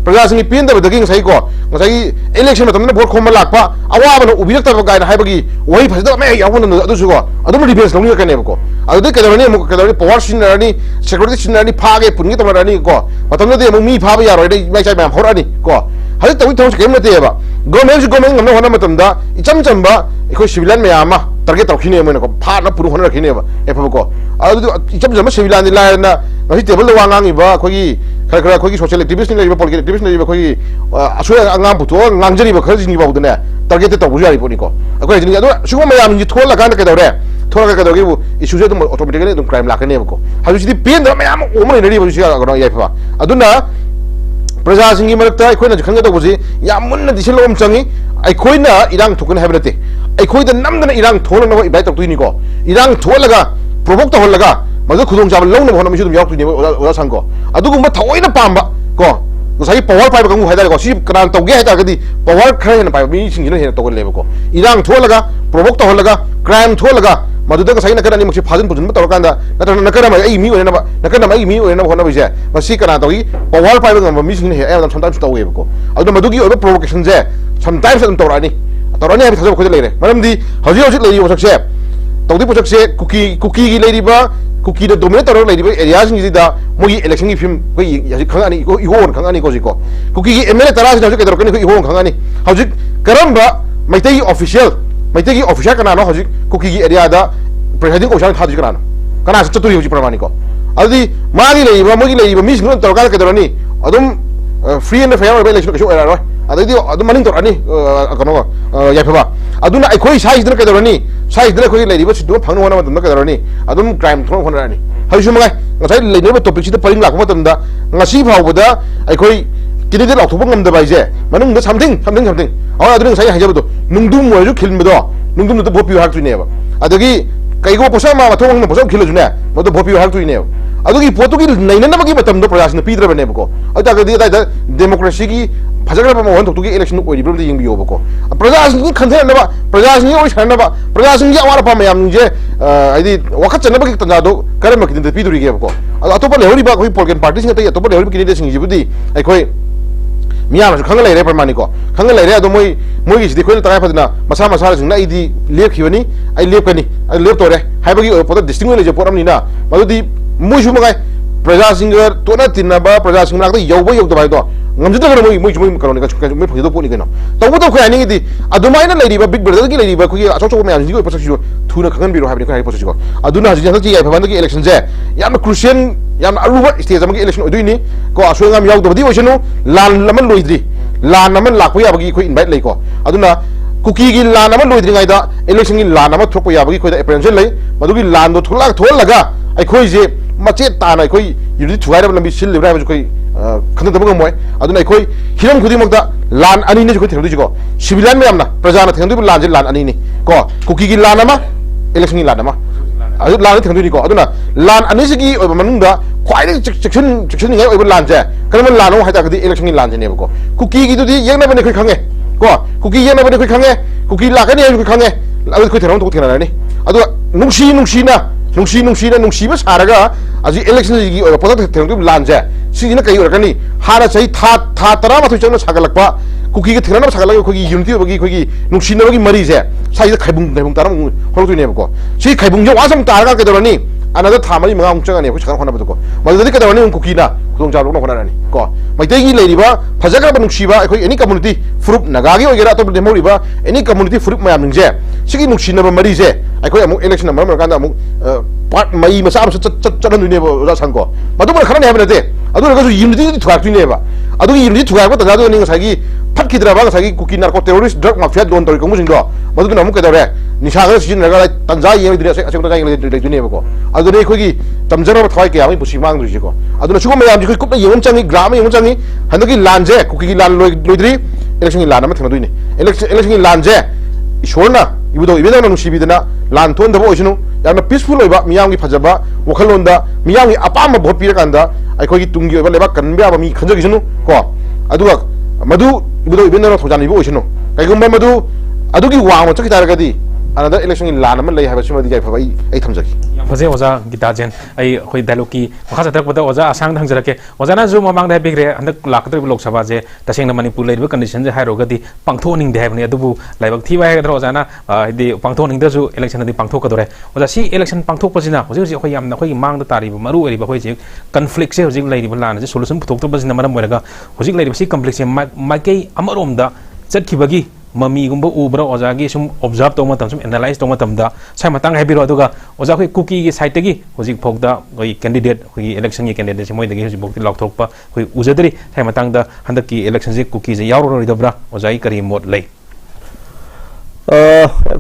praja sing gi pin da ba da gi ngai ko ngai election ma tam na vote khom ma lak pa awa ba no ubirak ta ba ga na hai ba gi wai phaj da me ya won na adu su ko adu mo defense long ni ka ne ba ko adu de ka da ni mo ka da ni power shin na ni security shin na ni pha ge pun gi ta ma ni ko matam de mo mi pha ba ya ro dai mai chai ma hor ani ko hajik tawi thong ke ma te ba government ngam na hona matam da icham cham ba ko civilian me ama target taw khine mo na ko pha na puru hona khine ba e pha ko adu icham cham civilian ni la na ngi table wa ngang ba ko gi khara ko gi social activist ni ba political activist ni ba ko gi asu angam puto ngangjari ba khari ni ba udne target taw bu yari po ni ko ko ni adu sugo ma yam ni thola kan ka dawre thola ka dawgi bu issue je dum automatically dum crime la ka ne ba ko haju si pen da ma yam o mo ni ri ba si ga no yai fa aduna praja singi marakta ai khoina khanga to buji yam munna disel om changi ai khoina irang thukun habrate ai khoi da namdana irang thola na ibai tok tuini ko irang tholaga provoke to holaga madu khudong jab longna hona misudum yak tuini oda sang ko adugu ma thaoina pamba ko sai power pai ba kangu haidar ko si kran to ge haidar gadi power khare na pai mi singi na he to ko lebe ko irang tholaga provoke to holaga crime tholaga madu da sai na kana ni mksi phajin pujun ba to kanda na kana ma ai mi oi na ba na kana ma ai mi oi na hona bise ma si kana to gi power pai ba ngam mi singi he ai sometimes to we ko adu madu gi oi provocation je sometimes to rani ha thajo ko le re maram di hoji le yo sakse to di posak se cookie gi le ba cookie da dominate to le ba area singi da mo gi election gi film ko ya khang ani ko igon khang ani ko ji ko cookie gi mla tara se ke to ko ni ko igon khang ani hoji karamba maitai official kana no hoji cookie gi area da presiding ocean thadi kana sa chaturi hoji pramani ko adi magi le ba mo gi le ba mi singon to ka ke to ni adum free and fair election ko show era ro adai adum maning to ani kano ya pha ba aduna ai khoi size dra ke to ni size dra khoi le ri ba sidu phang hona ma dum ke to ni adum crime thong hona ni hai su ma ngai ngai le ne ba topic si da paring lak ma tam da ngasi phau ba da ai khoi candidate lọc thục ngầm được bài dễ mà nung nó something ở đây saya hanya betul nungdum mau juga kill betul nungdum itu bopi hak tu ni apa ada ki kai go posa ma thong na posa kill tu ni ma tu bopi hak tu ni ada ki foto ki nai na ma ki batam do prajas na pidra bane bako ada ka dia democracy ki fajar ba ma wan tu ki election ko problem ding biyo bako prajas ni khandhe na ba prajas ni oi na ba prajas ni awara pa mayam je ai di wakat chana ba ki tanda do kare ma ki de piduri ge bako atopa lehori ba koi political party sing ta atopa lehori ki sing jibudi ai koi miya ma khang lai re parmani ko khang lai re ado moi gi sidi khoi ta phadna masa sing na idi lep khibani ai lep kani ai lep to re hai ba gi pot distinct le je poram ni na ma di moi ju magai praja singer to na tinna ba praja sing na ta yob da bai do ngam jida ga moi karo ni ka moi phodi do po ni kano to to khoi ani di adumai na lai ba big brother gi lai ba khoi a chok ma ji ko posa ji thu na khangan biro ha bi ko hai posa ji ko aduna ji ji ai phaban gi election je yam crucial yam aruba stage am gi election odui ni ko aso ngam yaw do di oisinu lan laman loidri lan naman lakpo ya bagi ko invite lai ko aduna cookie gi lan naman loidri ngai da election gi lan naman thokpo ya bagi ko da apprehension lai madu gi lan do tholaga ai khoi je mache ta na khoi yuri thuai ra lambi sil lebra ba khoi khana da moi aduna ai khoi hiram khudi mok da lan ani ne ko thengdu ji ko civilian me amna praja na thengdu lan je lan ani ni ko cookie gi lan nama election gi lan nama adu lan thengdu ni ko aduna lan ani sigi oi manung da kwai section ngai oi lan je kan man lan ha ta gi election gi lan je ne ko cookie gi du di yeng na ba ne khoi khange ko cookie yeng na ba ne khoi khange cookie la ka ne khoi khange adu khoi therong to thena ni adu nungsi ba saraga aji election gi oi poda thengdu lan je sigi na kai or kani hara chai tha tara ma thu chang na sagalakpa cookie gi thena na sagalak khoi gi unity ba gi khoi gi nungsi na ba gi mari je sai da khaibung taram hol tu ne ba ko si khaibung je wasam taraga ke dorani another thamari mga ung changa ne khoi chakar khona ba ko madadi ka dorani cookie na khong jalo no khona ni ko mai te gi leiri ba phajaga ba nungsi ba khoi any community fruit naga gi ogera to de mori ba any community fruit mayam ning je sigi nungsi na ba mari je ai khoi amuk election na mar kan da amuk part mai masa am chat nu ne ba ra sang ko madu ba khana ne ba de adu ga su unity thuak tu ne ba adu gi unity thuak ba ta do ning sa gi phat ki dra ba sa gi cookie narco terrorist drug mafia don tor ko mu sing do madu na amuk ka dore ni sa ga sin na ga tanza yeng dire se ta ga le tu ne ba ko adu ne khoi gi tamjara ba thwai ke ami busi mang du ji ko adu na chu ma yam ji khoi kup na yeng changi gram yeng changi han gi lan je cookie gi lan loidri election gi lan ma thna du ni election gi lan je ishorna ibudo ibeda na shibidana lan thon da bo isinu yamna peaceful oiba miyam gi phajaba wakhalonda miyam gi apam bhot pira kanda ai khoi gi tungi oiba leba kanbya ba mi khanja gi sinu ko aduga madu ibudo ibeda na thojani bo isinu kai gumba madu adugi wang chaki taragadi another election in lan man lei haba chima di gai phabai ai thamjaki faze oza gita jen ai khoi dialogue ki makha satak bada oza asang thang jarake oza na zu mamang da bigre andak lakatre lok sabha je taseng na manipur lei condition je hairo gadi pangtho ning de habni adubu laibak thi wai gadro oza na di pangtho ning da zu election di pangtho kadore oza si election pangtho pasina hoji khoi yam na khoi mang da tari maru eri ba khoi je conflict se hoji lei di lan je solution puthok to basina maram moiraga hoji lei si conflict se makai amarom da chatkibagi mami gumba ubra oza gi sum observe to matam sum analyze to matam da sai matang habiro aduga oza khoi cookie gi site gi hoji phokda khoi candidate khoi election gi candidate se moi da gi hoji bokti lok thok pa khoi ujadri sai matang da handak ki election je cookie je yauro ro dobra oza gi kari mot lei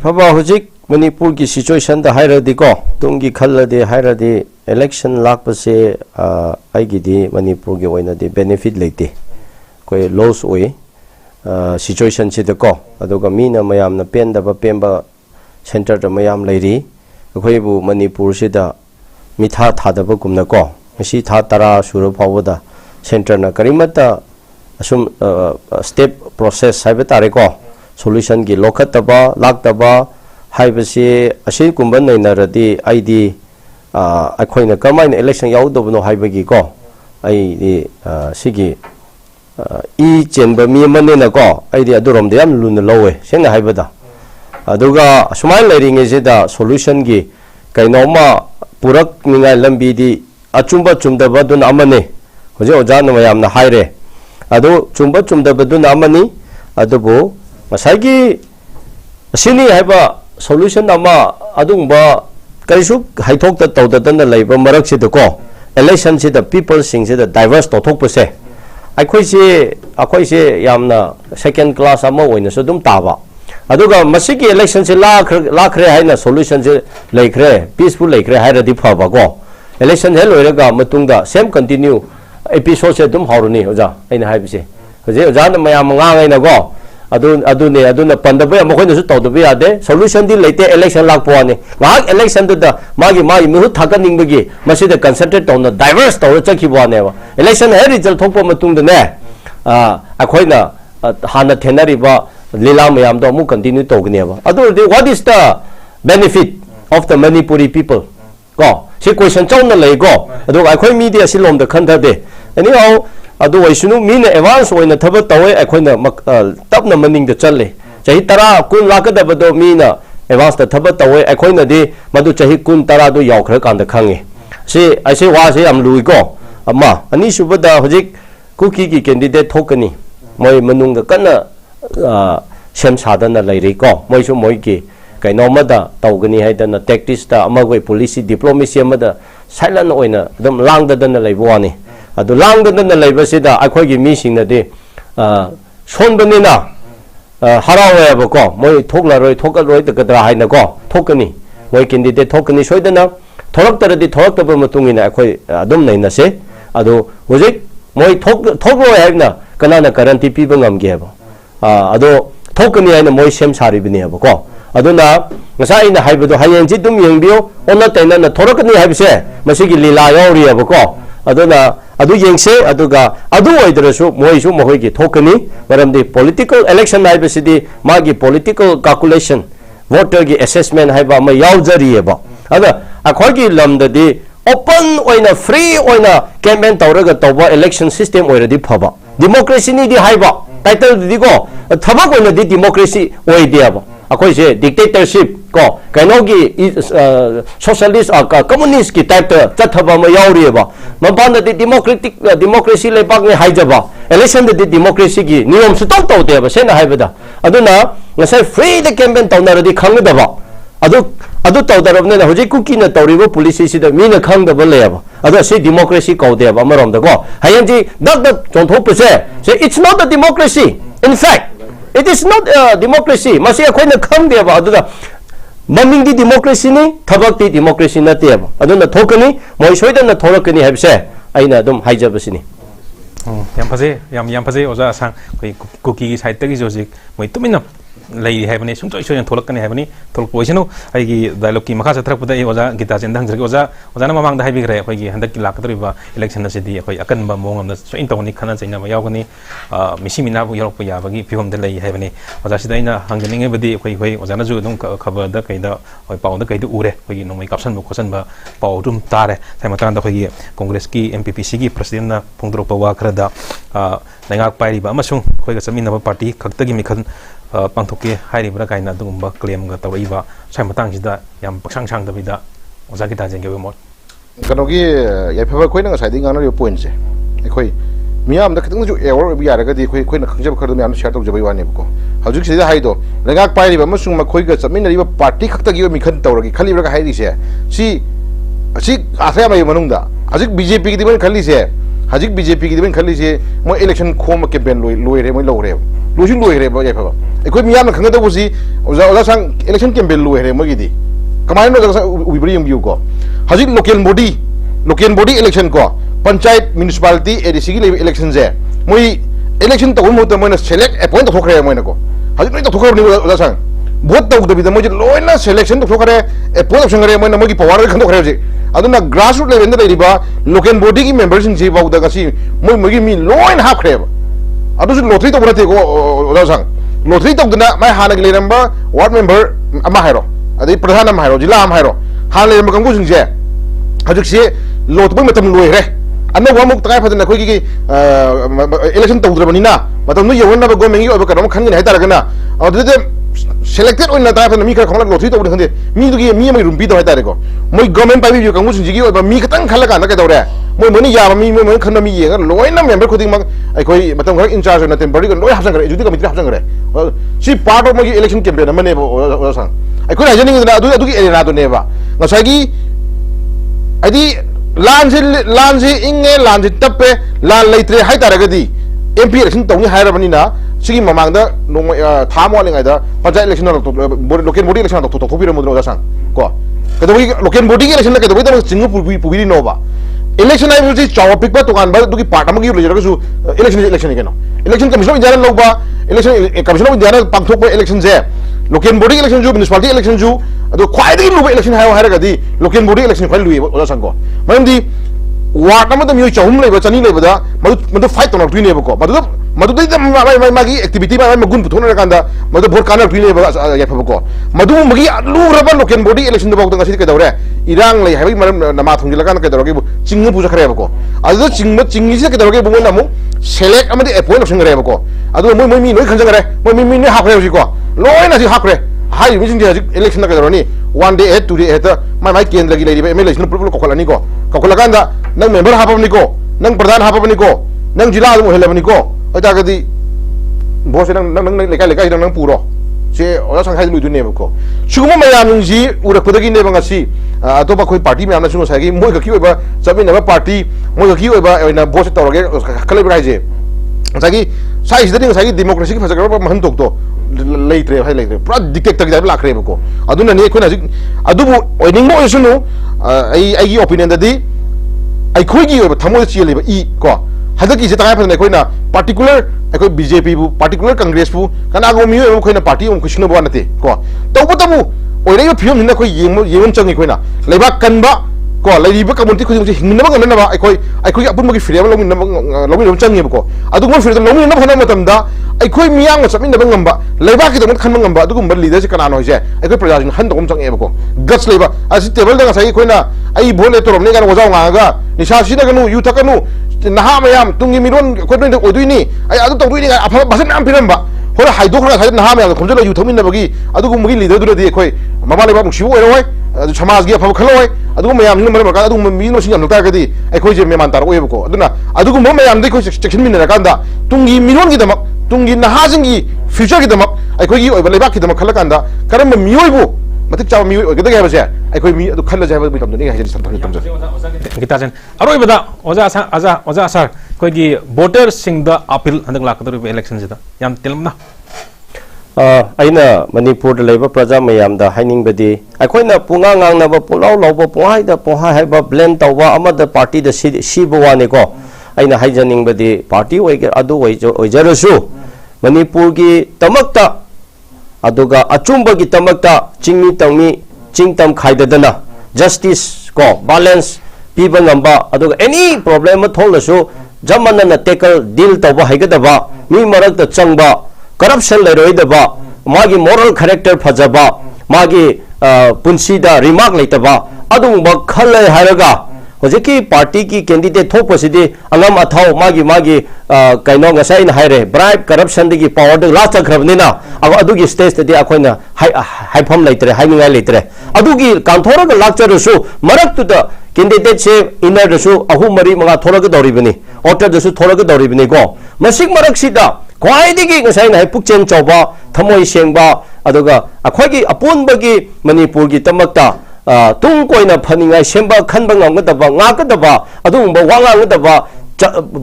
phaba hoji manipur ki situation da haira di ko tungi khalla de haira di election lak pa se ai gi di manipur gi oina di benefit leite koi loss oi situation chi de ko aduga mina mayam na pen da ba pemba center da mayam leiri khoi bu manipur si da mitha tha da ba kumna ko si tha tara suru phaw da center na karimata asum step process sai ba tare ko solution gi lokhat ta ba lak ta ba hai ba si asi kumban nei na radi id a khoi na kamain election yaw do no hai ba gi ko ai di sigi I chenba mi mane na ko idea durom de am lun lowe sena haibada aduga sumai lering is da solution gi kaino ma purak ningai lambi di achumba chumda badun amane hoje oja na mayam na haire adu chumba chumda badun amani adubu masagi sini haiba solution ama adungba kaisu haithok ta tawda na leiba marak si ko election si da people sing si da diverse to thok pase akhoi se yamna second class ama oina so dum taba aduga masiki election se la khre haina solution se leikre peaceful leikre haira di phaba ko election he loiraga matungda same continue episode se dum hauruni oja aina haibise hojik ojana mayam ngangai na go aduna pandaba mokhoina su tawdaba yade solution di leite election lakpo ni ngak election da magi mihu thakaning bagi masida concentrate tawna diverse tawra chakhibo ne ba election he result thokpa matung da ne akhoina hana thenari ba lila mayam do mu continue tawgne ba adu what is the benefit of the Manipuri people go si question chawna lei go adu akhoi media silom da khantha de anyhow adu waisunu mina advance oina thaba tawe akhoi tapna maning da challe chahi tara kun lakada bado mina advance da thaba tawe akhoi na de madu chahi kun tara do yaw khra kan da khange si aise wa se am lui go amma ani subada hojik kuki ki candidate thokani moi manung da kana sem sadana lairi ko moi su moi ki kaino mada tawgani haidana tactics ta amagoi policy diplomacy amada silent oina dum langda dana laibwani adu langda dana laibasida akhoi gi mi singna de sonbanina harawe ba ko moi thoklaroi thokalroi ta kadra haina ko thokani moi candidate thokani soidana thoraktaradi thoraktaba matungina akhoi adum naina se adu hojik moi thokroi haina kanana guarantee piba ngamge ba adu thokani haina moi sem saribini ba ko aduna ngasa ina haibado hayengji dum yengbio onna taina na thorakani haibse masigi lila yori ba ko aduna adu yengse aduga adu oidrasu moisu mohoigi thokani maramdi political election haibsidi magi political calculation voter gi assessment haiba ma yaujari ba ada akhogi lamdadi open oina free oina campaign tawraga tawba election system oiradi phaba democracy ni di haiba title di ko thabak oina di democracy oidiaba akhoi se dictatorship ko kainogi socialist communist ki type chathaba ma yauri ba mabanda di democracy le bak ne haijaba election di democracy gi niyom su tok tok de ba sena haibada aduna ngasai free the campaign tawna di khangda ba adu tawdarabne na hoje kuki na tawribo policy sida mina khangda ba le ba adu se democracy ko de ba marom da ko hayanji dak chonthop se it's not a democracy in fact it is not a democracy masi akhoi na khang de ba adu maming di democracy ni thabak di democracy na te ba adu na thokani moi soida na thorakani habse aina dum haijabasini yam phaje oza sang koi cookie side tagi jojik moi tumina lei haibani sungchoi soyan tholakani haibani tholk poisino ai gi dialogue ki makha sathrak pada oza gita jendang jrgi oza na mamang da haibi gre koi gi handak ki lakadriba election na sidi koi akan ba mongam na so intoni khana chaina ba yawgani misimina bu yorok ya bagi phihom da lei haibani oza sida ina hangning badi koi oza na ju dum khabar da kai da koi paw da kai du ure koi gi nomai kapsan bu khosan ba paw rum tare thai matan da koi gi congress ki MPPC gi president na phungdro pawa khra da nangak pai ba amasung koi ga chamin na party khakta gi mikhan pangthoke hairibra kaina dugumba claim ga tawaiba sai matang sida yam paksang sang dabida oza ki tajeng ge mo kanogi yaipha khoi na sai ding ana yo point se khoi miyam da khitang ju awar bi yara ga di khoi na khangjab khar miyam share tok jabai wani ko hajuk sida haido lengak pai riba masung ma khoi ga chamin riba party khakta gi mi khan tawragi khali bra ga hairi se si asaya mai manung da hajik BJP gi diban khali se hajik BJP gi diban khali se mo election khom campaign loi re mo lo re loising loi re ba yaipha ekhoi miyam na khangda busi oza sang election campaign loi re mo gi di kamai no ga ubri yung view ko hajik local body election ko panchayat municipality ADC gi election je moi election to mo to mo na select appoint to khore mo na ko hajik no to khore ni oza sang vote to da bi da mo ji loi na selection to khore appoint option re mo na mo gi power khang to khore je aduna grassroots level da riba local body gi members ji ba da ga si mo gi mi loi na ha khore ba adu su lottery to bonate ko oza sang lottery to na mai hana gi le number ward member ama hairo adai pradhan ama hairo jila ama hairo hana le makam ko jing je hajik se lot bang matam loi re anna wa muk takai phadna khoi gi election to drabani na matam no yewon na ba gomengi oba kadam khangin hai taragana adu de selected oina ta phadna mi kha khongla lottery to bode khande mi du gi mi mai rumpi to hai tare ko moi government pai bi kangu jing gi oba mi katang khala ka na ka dawre moi moni ya mi moi khanda mi ye loi na member khuding mak ai khoi matam khar in charge na temporary ko loi hapsang kare judi committee hapsang kare si part of my election campaign amane bo sang ai khoi ajani na adu gi area do ne ba ngasai gi adi lanji inge lanji tappe lan leitre hai taragadi MP election tawni hairabani na sigi mamangda no thamo lengai da panchayat election local body election to thobira modro ga sang ko kadoi local body election la kadoi da singu pubiri no ba election ai buji chawa pikpa to kan ba duki part amagi lo jara su election ke no election commission of India लौबा election commission of India पांथोप election से local body election जो municipality election जो अदो ख्वाइदगी लुबा election हायो हारगदी लोकल बॉडी इलेक्शन ख्वाइ लुई ओजा संगो मरमदी वार्ड अमदा मियो चहुम लेबा चनी लेबदा मदु फाइट तोना तुइनेबको मदु मागी एक्टिविटी गुण पुथोन कांदा मदु भोट काना तुइनेबा याफबको मदु मगी लुरबा लोकल बॉडी इलेक्शन दबाव ngasi kedawre irang lei habi maram nama thungila kan kedawre ching puja kharebako adu ching si kedawre bungon namu select amadi appoint option kharebako adu moi mi noi khanjangare moi mi ne hakre hosiko loi na si hakre hai mi jing election kedawre ni 1 day 2 day mai kendra gi lei MLA election purple kokolani ko kokolakanda nang member hapabni ko nang pradhan hapabni ko nang jila adu helabni ko oita gadi bose nang lekai nang puro से ओला संखाइ लुदुने बको सुगुम मयाम जी उरखपदगी ने बंगासी अतोबा कोई party में आमना सुनो सागी मोय गकी ओबा चबिनबा party मोय गकी ओबा ओइना बोस तौरगे खले बराइजे सागी size दनि सागी democracy की फजगर महन तोक तो लेत्रे हाय लेत्रे पुरा डिक्टेटर गी लाखरे बको अदुना ने कोना अदुबु ओइनिंगो ओइसुनु आई ओपिनियन ददी आई खोगी ओबा थमो चिलेबा ई को हदकी जे तगाय फने कोइना पार्टिकुलर अखोई बीजेपी बु पार्टिकुलर कांग्रेस बु कनागो मियो एम खोइना पार्टी ओम खुसिनो बो नते को तौबतबु ओइरेबा फियम निना कोइ येम चंगी खोइना लेबा कनबा को लेरिबा कम्युनिटी खुसिम जे हिंगनबा गननबा अखोई अपुनबगी फ्रीडम लोमिन चंगी बको अदुगो फ्रीडम लोमिन फना मतमदा अखोई मियांग चमिनबा ngamba लेबा की दमत खनबा ngamba अदुगुम लीडर से कनानो होजे अखोई प्रजासिन हन दगम चंगे बको गट्स लेबा असि टेबल दगा साई खोइना आई भोले तोरमने गान वजाव ngaga निशा सिनगनु यु थकनु नहा मैम तुंगी मिरोन कोदुइन ओदुइनी आई अदु तौदुइनी अफा बसन नाम फिरमबा होरा हाइदोखरा साइ नहा मैम खमजलो यु थमिनबगी अदुगुमगी लीडर दुरदि अखोई ममा लेबा मुसिबो ओइरोय समाजगी अफा खलोय अदुगुम मैम नि मरम का अदुगुम मी नो सिंगम नतागदी अखोई जे मेमान तार ओयबको अदुना अदुगुम मैम दि खोइ सेक्शन मिनरा कांदा तुंगी मिरोनगी दमक तुंगी नहाजिंगी फ्यूचर की दमक अखोई ओइबा लेबा की दमक खलकांदा करम मियोइबो मतिक चाव मी ओगदगे हाबसे अखोई मी अदु खल्ला जाबा बितमदनि हाइजे संथानि तमजा गीताजन अरोइबदा ओजा सर कोई वोटर सिंह द अपील हंदक लाकदर इलेक्शन से याम तेलमना अइना मणिपुर लेबा प्रजा मयाम दा हाइनिंग बदी अखोइना पुंगा ngang पुलाव लौबा पोहाइ दा पोहा हाइबा ब्लेम तौबा अमद पार्टी द सिबो वाने को अइना हाइजनिंग बदी पार्टी ओइगे अदु ओइजरसु मणिपुर की तमकता अदुगा अचुंबगी तमकता चिंगमी तंगमी चिंगतम खाइददना जस्टिस को बैलेंस पीबा ngamba अदुगा एनी प्रॉब्लम थोलसु जमनना टेकल डील तौबा हाइगदबा मी मरक चंगबा करप्शन लेरोइदबा मागी मोरल कैरेक्टर फजबा मागी पुंसीदा रिमार्क लेतबा अदुंबा खले हारगा होजिकी पार्टी की कैंडिडेट थोपसिदि अंगम अथाव मागी कइनो ngasai na haire bribe corruption digi power de la chakhrabnina adugi stage tadi akoina haifam leitre haininga leitre adugi kanthora ga lecture su marak tu da candidate se inner su ahu mari manga thora ga doribani order da su thora ga doribani go masik marak sida kwai digi ngasai na pukchen choba thamoi sengba aduga akhoigi apunbagi manipur gi tamakta tung koina phaninga semba khanba ngamgadaba ngagadaba adungba wangangadaba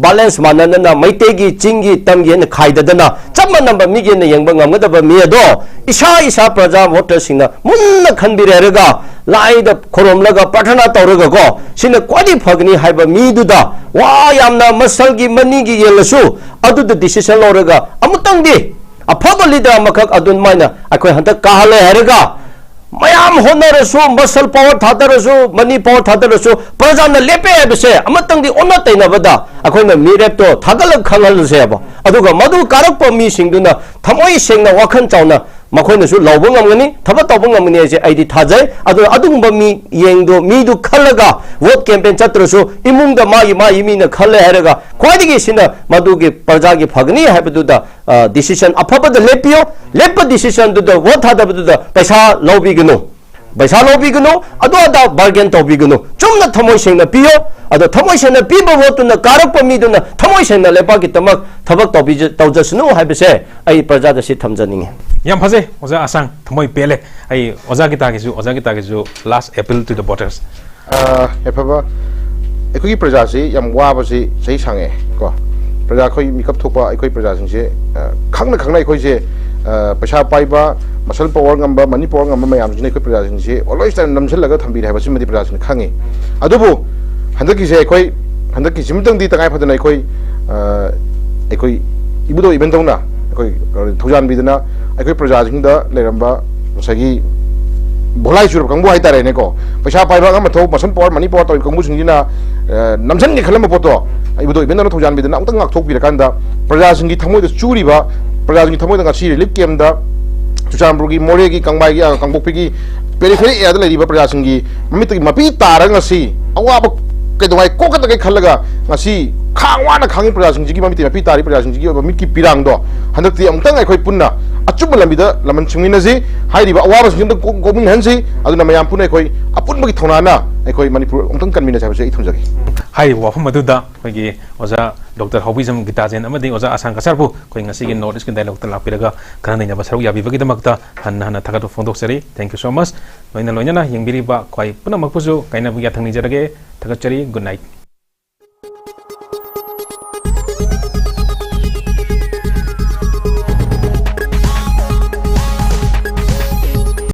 balance manana maitegi chingi tamgi na khaidadana chamma number migi na yengba ngamgadaba mi ado isa praja voter singna munna khanbireraga laida khoromlaga pathana tawraga go sina kwadi phagni haiba mi duda wa yamna masalgi manigi yelasu adu the decision loraga amutangdi afaba leader amakak adun maina akhoi hantak kahale heraga मैम होनरसु muscle power थादरसु money power थादरसु प्रजाना लेपे बसे अमतंगी ओना तैनबदा अखोइना मिरेप तो थागल खंगलसे अब अदुगा मदु कारक मी सिंगदुना थमोइ सेंगना वाखन चाउना मखोइनसु लौबो ngमगनी थबा तौबो ngमगनी जे आइदि थाजै अदुगुंबा मी येंगदो मीदु खलगा वोट कैंपेन चत्रसु इमुंगदा माई मीना खले हरगा ख्वाइदिगी सिना मदुगी प्रजागी फगनी हाबदुदा डिसीजन अफबद लेपियो लेप डिसीजन दुदा वोट थादबदुदा पैसा लौबिगनो अदोदा बार्गेन तौबिगनो चुमना थमोइ सेंगना पियो अदो थमोइ सेंगना पीबा वोटुना कारक मीदुना थमोइ सेंगना लेपागी तमक थबक तौजसनु हाबसे आई प्रजादा सि थमजनिंगे याम फजे ओजा असंग थमोइ पेले आई ओजा गितागिजु last appeal to the voters एफबा एकोगी प्रजा से यम वाबसे सही सांगे को प्रजा खोइ मिकप थोपा एकोई प्रजा सिंसे खंगना एकोई से पैसा पाइबा muscle power ngamba money power ngamba मैम जिने एकोई प्रजा सिंसे ऑलवेज टाइम नमसलगा थंबि हाबा सिमदि प्रजा सिन खंगे अदुबो हंदकी से एकोई हंदकी सिमतंग दि तंगाय फदना एकोई इबुदो इवेंट तौना अखोई थौजान बिदना अखोई प्रजासिंगदा लेरंबा सगी भोलाई चुरब कंबु हाइतारे ने को पैसा पाइबा गा मथौ मसन पावर मनी पावर तो कंबु सिंगिना नमसन के खलम पोतो इबुदो इवेंट ना थौजान बिदना उतंग ngak thok बिरकांदा प्रजासिंगी थमोय द चुरिबा प्रजासिंगी थमोय द ngasi रिलीफ केमदा चुचामपुरगी मोरेगी कंबाईगी कंबोकपीगी पेरिफेरी एरियादा लेरिबा प्रजासिंगी ममितगी मपी तारंग ngasi अवाब कदवाई कोकत के खलगा ngasi खावाना खांगी प्रजासिंगी ममिति मपी तारी प्रजासिंगी ममितकी पिरांगदो हंदक्ति अमतंग अखोय पुन्ना अचुब लंबिदा लमन छिंगिनजी हाइरिबा अवाब सिंगिदा गोमिन हनसी अदुना मयाम पुन अखोय अपुनबगी थौनाना अखोय मणिपुर अमतंग कन्वीनर साबसे इ थुमजगी हाई वाफम मदुदा अखोयगी ओजा डॉक्टर हॉबीजम गीताजेन अमदी ओजा आसान कसरबु अखोय ngasi gi North East dialogue ता लापिरगा खना नैना बसरु याबिबगी दमकता हन हन थगत फोंदोक्सरी थैंक यू सो मच लोइना लोइना यंगबिरिबा खय पुनमकपुजु काइना बुया थंगनि जरगे थगचरी गुड नाइट